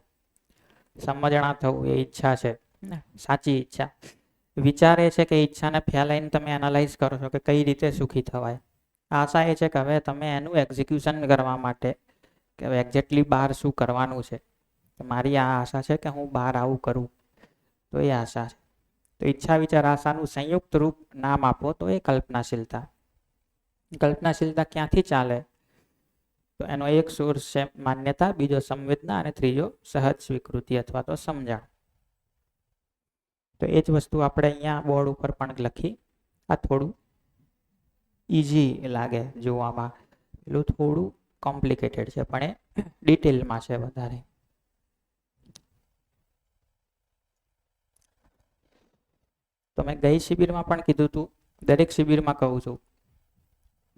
સમજણા થવું એ ઈચ્છા છે, સાચી ઈચ્છા. વિચાર એ છે કે ઈચ્છાને ફેલાઈને તમે એનાલાઇઝ કરો છો કે કઈ રીતે સુખી થવાય. આશા એ છે કે હવે તમે એનું એક્ઝિક્યુશન કરવા માટે કે હવે એક્ઝેક્ટલી બહાર શું કરવાનું છે. તો મારી આ આશા છે કે હું બહાર આવું કરું, તો એ આશા છે. તો ઈચ્છા વિચાર આશાનું સંયુક્ત રૂપ નામ આપો તો એ કલ્પનાશીલતા. કલ્પનાશીલતા ક્યાંથી ચાલે? તો એનો એક સોર્સ છે માન્યતા, બીજો સંવેદના અને ત્રીજો સહજ સ્વીકૃતિ અથવા તો સમજણ. તો એ જ વસ્તુ આપણે અહીંયા બોર્ડ ઉપર પણ લખી. આ થોડું ઈઝી લાગે જોવામાં, પેલું થોડું કોમ્પ્લિકેટેડ છે પણ એ ડિટેલમાં છે વધારે. તો મેં ગઈ શિબિરમાં પણ કીધું હતું, દરેક શિબિરમાં કહું છું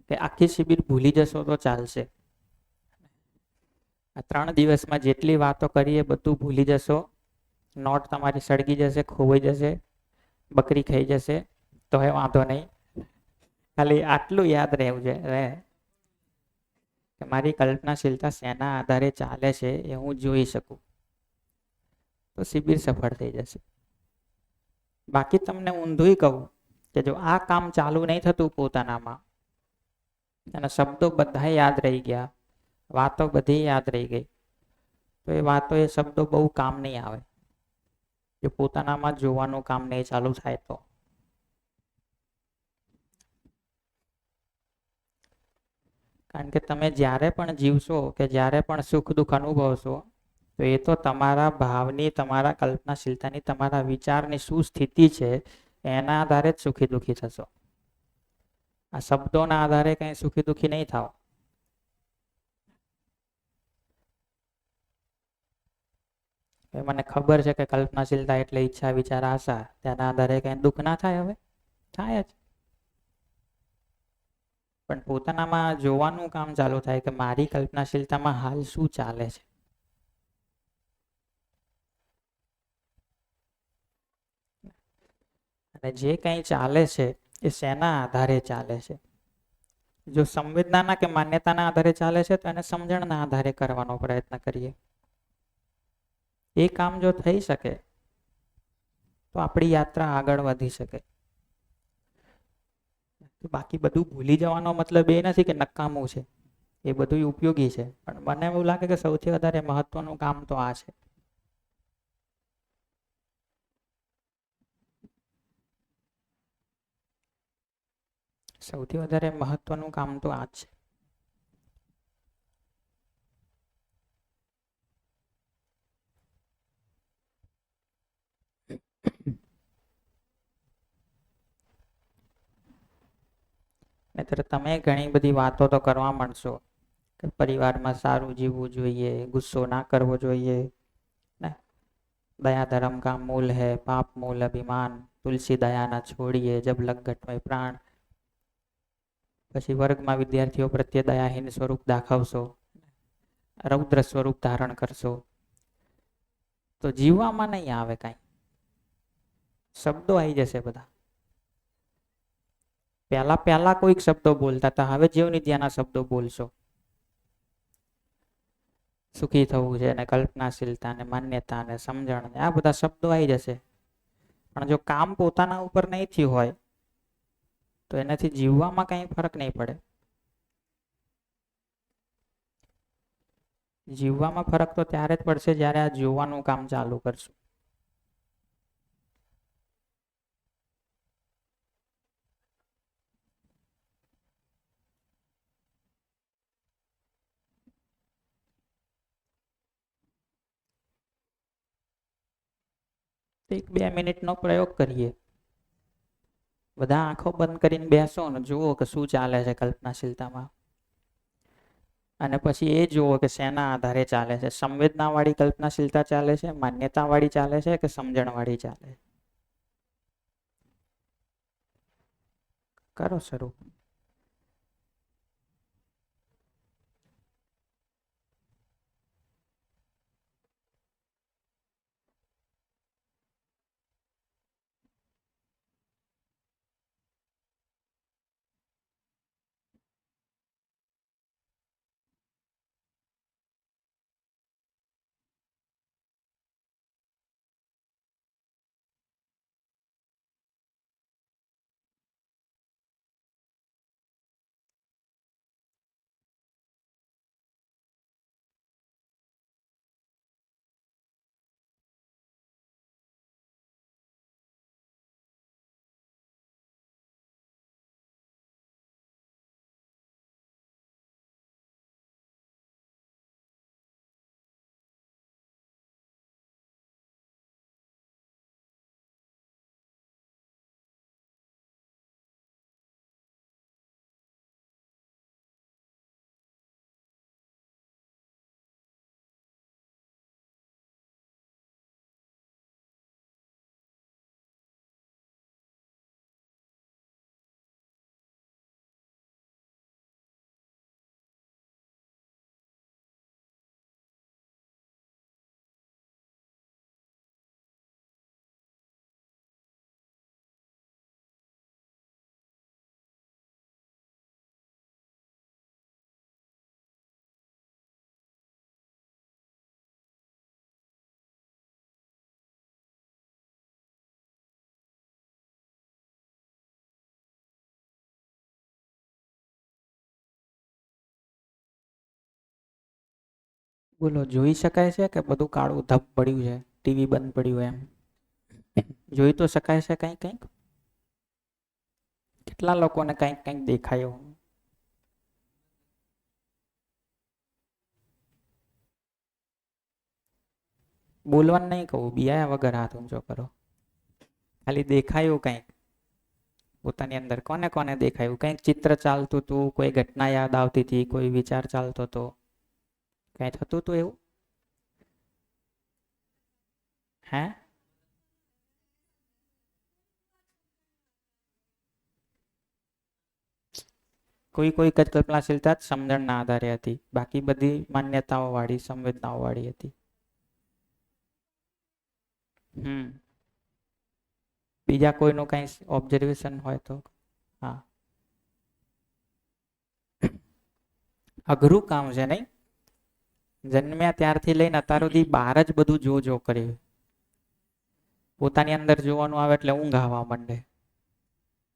કે આખી શિબિર ભૂલી જશો તો ચાલશે. આ 3 દિવસમાં જેટલી વાતો કરીએ બધું ભૂલી જશો. નોટ તમારી સળગી જશે, ખોવાઈ જશે, બકરી ખાઈ જશે, તો એ વાંધો નહીં. ખાલી આટલું યાદ રહેવું છે કે મારી કલ્પનાશીલતા શેના આધારે ચાલે છે એ હું જોઈ શકું, તો શિબિર સફળ થઈ જશે. બાકી તમને ઊંધું કહું કે જો આ કામ ચાલુ નહીં થતું પોતાનામાં, અને શબ્દો બધા યાદ રહી ગયા, વાતો બધી યાદ રહી ગઈ, તો એ વાતો એ શબ્દો બહુ કામ નહીં આવે જો પોતાનામાં જોવાનું કામ નહીં ચાલુ થાય તો. કારણ કે તમે જ્યારે પણ જીવશો કે જ્યારે પણ સુખ દુઃખ અનુભવશો, તો એ તો તમારા ભાવની, તમારા કલ્પનાશીલતાની, તમારા વિચારની શું સ્થિતિ છે એના આધારે જ સુખી દુઃખી થશો. આ શબ્દોના આધારે કઈ સુખી દુઃખી નહીં થાવ. મને ખબર છે કે કલ્પનાશીલતા એટલે ઈચ્છા વિચાર આશા, તેના આધારે કઈ દુઃખ ના થાય, હવે થાય જ. પણ પોતાનામાં જોવાનું કામ ચાલુ થાય કે મારી કલ્પનાશીલતામાં હાલ શું ચાલે છે. અને જે કંઈ ચાલે છે એ શેના આધારે ચાલે છે. જો સંવેદનાના કે માન્યતાના આધારે ચાલે છે તો એને સમજણના આધારે કરવાનો પ્રયત્ન કરીએ. એ કામ જો થઈ શકે તો આપણી યાત્રા આગળ વધી શકે. બાકી બધું ભૂલી જવાનો મતલબ એ નથી કે નકામું છે, એ બધું ઉપયોગી છે, પણ મને એવું લાગે કે સૌથી વધારે મહત્વનું કામ તો આ છે. સૌથી વધારે મહત્વનું કામ તો આ જ છે. નહીંતર તમે ઘણી બધી વાતો તો કરવા માંડશો કે પરિવારમાં સારું જીવવું જોઈએ, ગુસ્સો ના કરવો જોઈએ, ને દયા ધર્મ કા મૂલ હૈ, પાપ મૂલ અભિમાન, તુલસી દયા ના છોડીએ, જબ લગ ઘટમે પ્રાણ. પછી વર્ગમાં વિદ્યાર્થીઓ પ્રત્યે દયાહીન સ્વરૂપ દાખવશો, રૌદ્ર સ્વરૂપ ધારણ કરશો, તો જીવવામાં નહીં આવે કાંઈ. શબ્દો આવી જશે બધા. પહેલા કોઈક શબ્દો બોલતા હતા, હવે જીવ નિત્યાના શબ્દો બોલશો. સુખી થવું છે, ને કલ્પનાશીલતા, ને માન્યતા, ને સમજણ, ને આ બધા શબ્દો આવી જશે. પણ જો કામ પોતાના ઉપર નહીં થયું હોય તો એનાથી જીવવામાં કઈ ફરક નહીં પડે. જીવવામાં ફરક તો ત્યારે જ પડશે જ્યારે આ જોવાનું કામ ચાલુ કરશું. એક 2 મિનિટનો પ્રયોગ કરીએ. બધા આંખો બંધ કરીને બેસો ને જુઓ કે શું ચાલે છે કલ્પનાશીલતામાં, અને પછી એ જુઓ કે શેના આધારે ચાલે છે. સંવેદના વાળી કલ્પનાશીલતા ચાલે છે, માન્યતા વાળી ચાલે છે, કે સમજણ વાળી ચાલે છે. કરો શરૂ. બોલો, જોઈ શકાય છે કે બધું કાળું ધબ પડ્યું છે, ટીવી બંધ પડ્યું એમ? જોઈ તો શકાય છે કંઈક કંઈક? કેટલા લોકોને કંઈક કંઈક દેખાયું? બોલવાનું નહીં કહું, બિયા વગર હાથ ઊંચો કરો. ખાલી દેખાયું કંઈક પોતાની અંદર? કોને કોને દેખાયું? કંઈક ચિત્ર ચાલતું હતું, કોઈ ઘટના યાદ આવતી હતી, કોઈ વિચાર ચાલતો હતો, કંઈ થતું હતું એવું? હે? કોઈ કોઈ કલ્પનાશીલતા જ સમજણના આધારે હતી, બાકી બધી માન્યતાઓ વાળી, સંવેદનાઓ વાળી હતી. બીજા કોઈનું કઈ ઓબ્ઝર્વેશન હોય તો? હા, અઘરું કામ છે નહીં? જન્મ્યા ત્યારથી લઈને અત્યાર સુધી બહાર જ બધું જો કર્યું. પોતાની અંદર જોવાનું આવે એટલે ઊંઘ આવવા માંડે.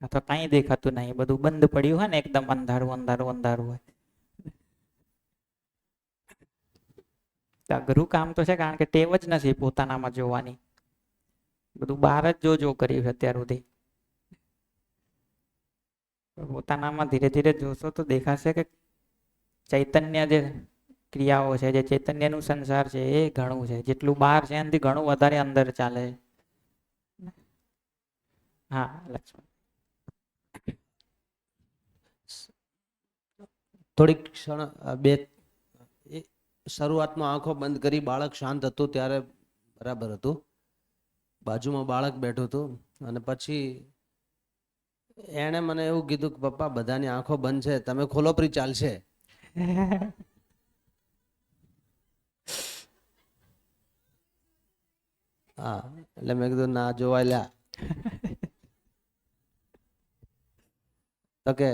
આ તો કઈ દેખાતું નહીં, બધું બંધ પડ્યું હોય ને, એકદમ અંધારું અંધારું અંધારું હોય. અઘરું કામ તો છે, કારણ કે ટેવ જ નથી પોતાનામાં જોવાની. બધું બહાર જ જો કર્યું છે અત્યાર સુધી. પોતાનામાં ધીરે ધીરે જોશો તો દેખાશે કે ચૈતન્ય જે ક્રિયાઓ છે, જે ચૈતન્યનું સંસાર છે, એ ઘણું છે. જેટલું બહાર છે એનાથી ઘણું વધારે અંદર ચાલે. હા લક્ષ્મણ. થોડીક ક્ષણ બે શરૂઆતમાં આંખો બંધ કરી બાળક શાંત હતું ત્યારે બરાબર હતું. બાજુમાં બાળક બેઠું હતું અને પછી એણે મને એવું કીધું કે પપ્પા બધાની આંખો બંધ છે, તમે ખોલો પ્રી ચાલશે. હા, એટલે મેં કીધું ના જોવાય લ્યા. તો કે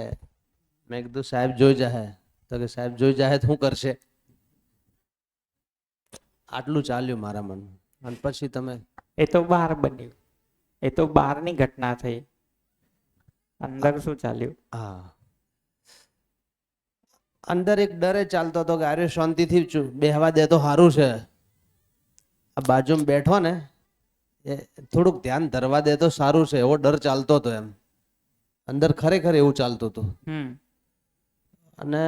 મેં કીધું સાહેબ જોઈ જાહે. તો કે સાહેબ જોઈ જાહે તો શું કરશે? આટલું ચાલ્યું મારા મન. અને પછી તમે એ તો બહાર બન્યું, એ તો બહારની ઘટના થઈ. અંદર શું ચાલ્યું? હા, અંદર એક ડરે ચાલતો હતો કે આર્ય શાંતિથી બેહવા દે તો સારું છે. આ બાજુમાં બેઠો ને એ થોડુંક ધ્યાન ધરવા દે તો સારું છે, એવો ડર ચાલતો હતો. એમ અંદર ખરેખર એવું ચાલતું હતું. અને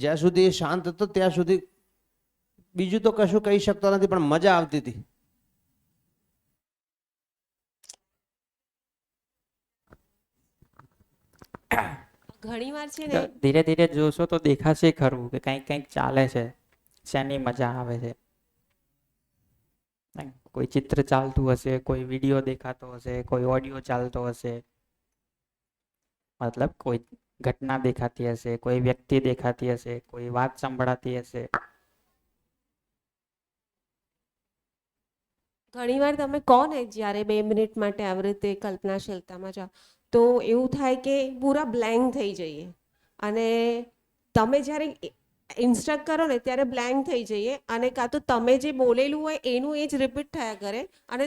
જ્યાં સુધી શાંત હતો ત્યાં સુધી બીજું તો કશું કહી શકતો નથી, પણ મજા આવતી હતી. ઘણીવાર છે ને, ધીરે ધીરે જોશો તો દેખાશે ખરું કે કંઈક કંઈક ચાલે છે, શેની મજા આવે છે. કોઈ ચિત્ર ચાલતું હશે, કોઈ વિડીયો દેખાતો હશે, કોઈ ઓડિયો ચાલતો હશે, મતલબ કોઈ ઘટના દેખાતી હશે, કોઈ વ્યક્તિ દેખાતી હશે, કોઈ વાત સંભળાતી હશે. ઘણીવાર તમે કહો ને, જ્યારે 2 મિનિટ માટે આવી રીતે કલ્પનાશીલતામાં જાઓ તો એવું થાય કે પૂરા બ્લેન્ક થઈ જઈએ. અને તમે જ્યારે ઇન્સ્ટ્રક્ટ કરો ને ત્યારે બ્લેન્ક થઈ જઈએ, અને કાં તો તમે જે બોલેલું હોય એનું એ જ રિપીટ થયા કરે. અને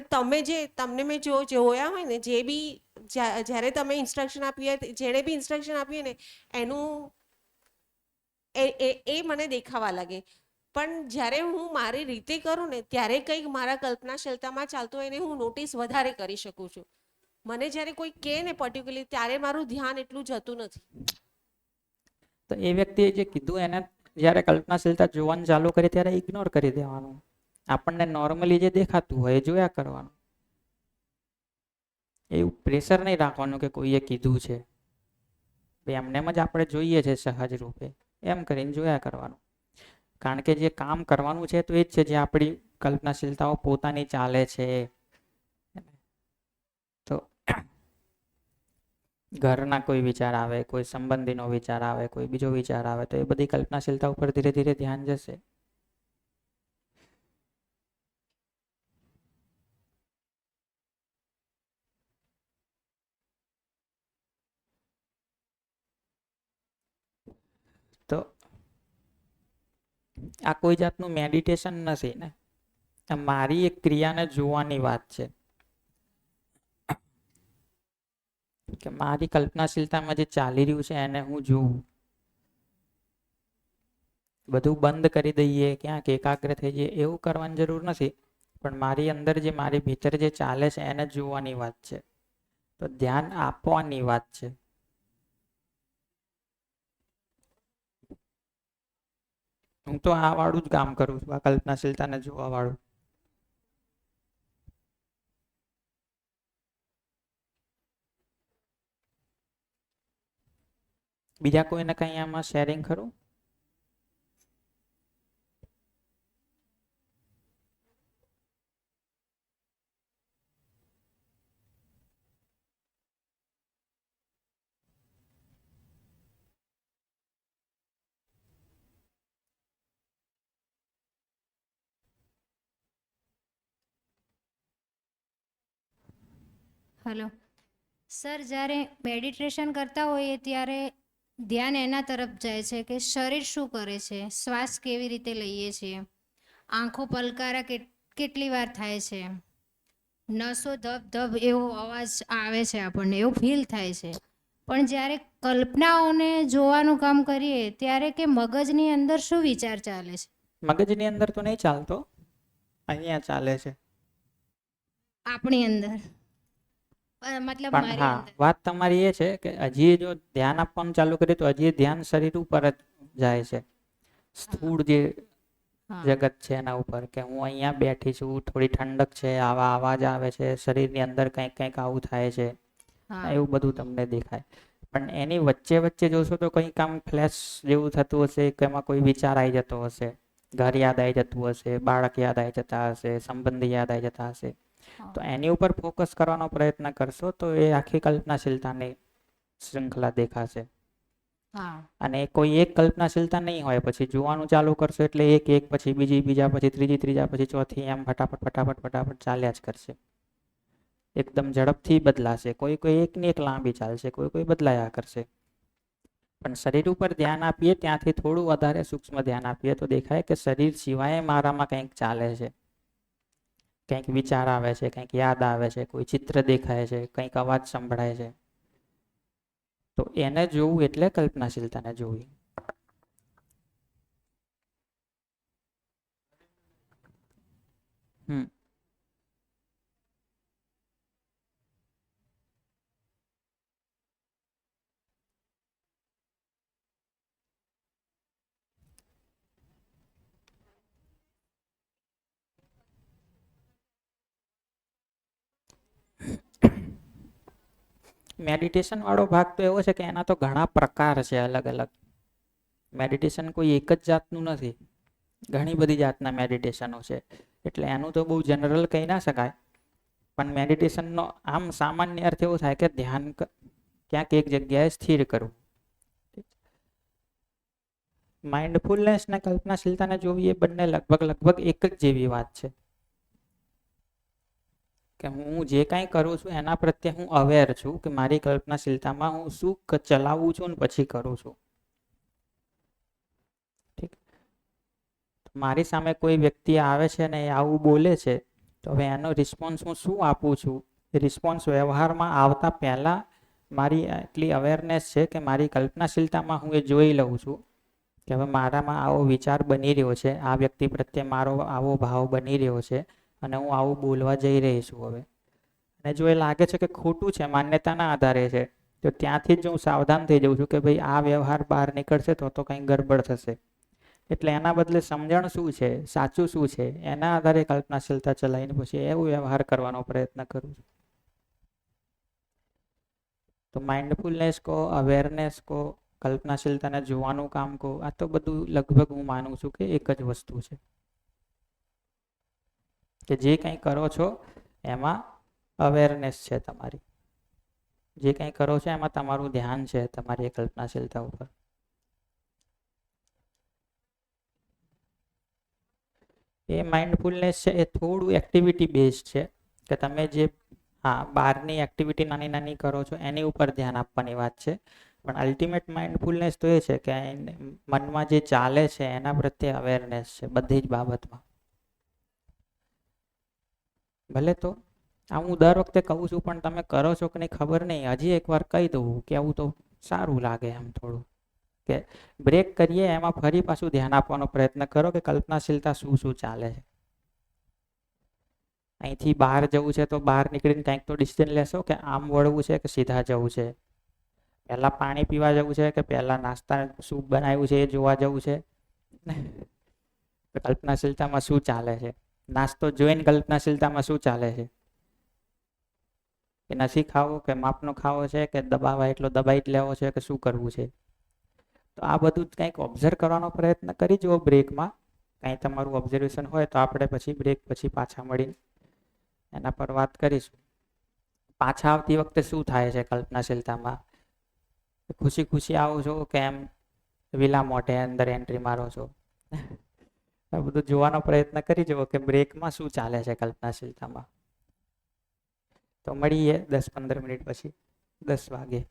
તમને મેં જોયા હોય ને, જે બી જ્યારે તમે ઇન્સ્ટ્રક્શન આપી હોય, જેણે બી ઇન્સ્ટ્રક્શન આપી હોય ને, એનું એ મને દેખાવા લાગે. પણ જ્યારે હું મારી રીતે કરું ને ત્યારે કંઈક મારા કલ્પનાશીલતામાં ચાલતું હોય ને હું નોટિસ વધારે કરી શકું છું. મને જ્યારે કોઈ કહે ને પર્ટિક્યુલરલી, ત્યારે મારું ધ્યાન એટલું જતું નથી. તો એ વ્યક્તિએ જે કીધું એને જ્યારે કલ્પનાશીલતા જોવાનું ચાલુ કરે ત્યારે ઇગ્નોર કરી દેવાનું. આપણને નોર્મલી જે દેખાતું હોય એ જોયા કરવાનું. એવું પ્રેશર નહીં રાખવાનું કે કોઈએ કીધું છે, એમનેમ જ આપણે જોઈએ છે સહજ રૂપે, એમ કરીને જોયા કરવાનું. કારણ કે જે કામ કરવાનું છે તો એ જ છે જે આપણી કલ્પનાશીલતાઓ પોતાની ચાલે છે. તો ઘરના કોઈ વિચાર આવે, કોઈ સંબંધીનો વિચાર આવે, કોઈ બીજો વિચાર આવે, તો એ બધી કલ્પનાશીલતા ઉપર ધીરે ધીરે ધ્યાન જશે. તો આ કોઈ જાતનું મેડિટેશન નથી ને, આ મારી એક ક્રિયાને જોવાની વાત છે કે મારી કલ્પનાશીલતામાં જે ચાલી રહ્યું છે એને હું જોઉં. બધું બંધ કરી દઈએ, ક્યાંક એકાગ્ર થઈ જઈએ, એવું કરવાની જરૂર નથી. પણ મારી અંદર જે મારી ભીતર જે ચાલે છે એને જોવાની વાત છે. તો ધ્યાન આપવાની વાત છે. હું તો આ વાળું જ કામ કરું છું, આ કલ્પનાશીલતાને જોવા વાળું. બીજા કોઈને કઈ આમાં શેરિંગ ખરું? હલો સર, જ્યારે મેડિટેશન કરતા હોઈએ ત્યારે ધ્યાન એના તરફ જાય છે કે શરીર શું કરે છે, શ્વાસ કેવી રીતે લઈએ છીએ, આંખો પલકારા કેટલી વાર થાય છે, નસો ધબ ધબ એવો અવાજ આવે છે, આપણને એવું ફીલ થાય છે. પણ જ્યારે કલ્પનાઓને જોવાનું કામ કરીએ ત્યારે કે મગજની અંદર શું વિચાર ચાલે છે? મગજની અંદર તો નહીં ચાલતો, અહીંયા ચાલે છે. આપણી અંદર, મતલબ પણ મારી હા, અંદર. વાત તમારી એ છે કે હજી જો ધ્યાન આપવાનું ચાલુ કરીએ તો હજી ધ્યાન શરીર ઉપર જ જાય છે. સ્થૂળ જે હા જગત છે એના ઉપર, કે હું અહીંયા બેઠી છું, થોડી ઠંડક છે, આવા અવાજ આવે છે, શરીરની અંદર કંઈક કંઈક આવું થાય છે, હા એવું બધું તમને દેખાય. પણ એની વચ્ચે વચ્ચે જોશો તો કંઈક આમ ફ્લેશ જેવું થતું હશે, કે એમાં કોઈ વિચાર આવી જતો હશે, ઘર યાદ આવી જતું હશે, બાળક યાદ આવી જતા હશે, સંબંધી યાદ આવી જતા હશે. હા. તો એની ઉપર ફોકસ કરવાનો પ્રયત્ન કરશો તો એ આખી કલ્પનાશીલતાની શૃંખલા દેખાશે. હા અને કોઈ એક કલ્પનાશીલતા નહીં હોય, પછી જોવાનું ચાલુ કરશો એટલે એક એક પછી બીજી, બીજા પછી ત્રીજી, ત્રીજા પછી ચોથી, એમ ફટાફટ ફટાફટ ફટાફટ ચાલ્યા જ કરશે. એકદમ ઝડપથી બદલાશે. કોઈ કોઈ એકની એક લાંબી ચાલશે, કોઈ કોઈ બદલાયા કરશે. પણ શરીર ઉપર ધ્યાન આપીએ ત્યાંથી થોડું વધારે સૂક્ષ્મ ધ્યાન આપીએ તો દેખાય કે શરીર સિવાય મારામાં કંઈક ચાલે છે, કંઈક વિચાર આવે છે, કંઈક યાદ આવે છે, કોઈ ચિત્ર દેખાય છે, કંઈક અવાજ સંભળાય છે. તો એને જોવું એટલે કલ્પનાશીલતાને જોવી. હમ મેડિટેશન વાળો ભાગ તો એવો છે કે એના તો ઘણા પ્રકાર છે, અલગ અલગ. મેડિટેશન કોઈ એક જ જાતનું નથી, ઘણી બધી જાતના મેડિટેશનો છે. એટલે એનું તો બહુ જનરલ કહી ના શકાય. પણ મેડિટેશનનો આમ સામાન્ય અર્થ એવો થાય કે ધ્યાન ક્યાંક એક જગ્યાએ સ્થિર કરવું. માઇન્ડફુલનેસ ને કલ્પનાશીલતાને જોવી એ બંને લગભગ એક જ જેવી વાત છે. કે હું જે કાંઈ કરું છું એના પ્રત્યે હું અવેર છું કે મારી કલ્પનાશીલતામાં હું શું ચલાવું છું ને પછી કરું છું. ઠીક, મારી સામે કોઈ વ્યક્તિ આવે છે ને એ આવું બોલે છે, તો હવે એનો રિસ્પોન્સ હું શું આપું છું? રિસ્પોન્સ વ્યવહારમાં આવતા પહેલા મારી એટલી અવેરનેસ છે કે મારી કલ્પનાશીલતામાં હું એ જોઈ લઉં છું કે હવે મારામાં આવો વિચાર બની રહ્યો છે, આ વ્યક્તિ પ્રત્યે મારો આવો ભાવ બની રહ્યો છે, અને હું આવું બોલવા જઈ રહી છું હવે. અને જો એ લાગે છે કે ખોટું છે, માન્યતાના આધારે છે, તો ત્યાંથી જ હું સાવધાન થઈ જાઉં છું કે ભાઈ આ વ્યવહાર બહાર નીકળશે તો કંઈ ગડબડ થશે. એટલે એના બદલે સમજણ શું છે, સાચું શું છે, એના આધારે કલ્પનાશીલતા ચલાવીને પછી એવું વ્યવહાર કરવાનો પ્રયત્ન કરું છું. તો માઇન્ડફુલનેસ કહો, અવેરનેસ કહો, કલ્પનાશીલતાને જોવાનું કામ કહો, આ તો બધું લગભગ હું માનું છું કે એક જ વસ્તુ છે. કે જે કંઈ કરો છો એમાં અવેરનેસ છે તમારી, જે કંઈ કરો છો એમાં તમારું ધ્યાન છે તમારી કલ્પનાશીલતા ઉપર. એ માઇન્ડફુલનેસ છે એ થોડું એક્ટિવિટી બેઝડ છે કે તમે જે બહારની એક્ટિવિટી નાની નાની કરો છો એની ઉપર ધ્યાન આપવાની વાત છે. પણ અલ્ટિમેટ માઇન્ડફુલનેસ તો એ છે કે મનમાં જે ચાલે છે એના પ્રત્યે અવેરનેસ છે બધી જ બાબતમાં. ભલે તો આ હું દર વખતે કહું છું પણ તમે કરો છો કે નહીં ખબર નહીં, હજી એકવાર કહી દઉં કે આવું તો સારું લાગે એમ થોડું, કે બ્રેક કરીએ એમાં ફરી પાછું ધ્યાન આપવાનો પ્રયત્ન કરો કે કલ્પનાશીલતા શું શું ચાલે છે. અહીંથી બહાર જવું છે તો બહાર નીકળીને કંઈક તો ડિસિઝન લેશો કે આમ વળવું છે કે સીધા જવું છે, પહેલા પાણી પીવા જવું છે કે પહેલા નાસ્તા શું બનાવ્યું છે એ જોવા જવું છે. કલ્પનાશીલતામાં શું ચાલે છે, નાસ્તો જોઈને કલ્પનાશીલતામાં શું ચાલે છે, કે નથી ખાવો કે માપનો ખાવો છે કે દબાવા એટલો દબાઈ જ લેવો છે કે શું કરવું છે. તો આ બધું જ કંઈક ઓબ્ઝર્વ કરવાનો પ્રયત્ન કરી જુઓ બ્રેકમાં. કંઈ તમારું ઓબ્ઝર્વેશન હોય તો આપણે પછી બ્રેક પછી પાછા મળીને એના પર વાત કરીશું. પાછા આવતી વખતે શું થાય છે કલ્પનાશીલતામાં, ખુશી ખુશી આવો છો કે એમ વિલા મોઢે અંદર એન્ટ્રી મારો છો. આ બધું જોવાનો પ્રયત્ન કરી જુઓ કે બ્રેકમાં શું ચાલે છે કલ્પનાશીલતામાં. તો મળીએ 10-15 મિનિટ પછી 10 વાગે.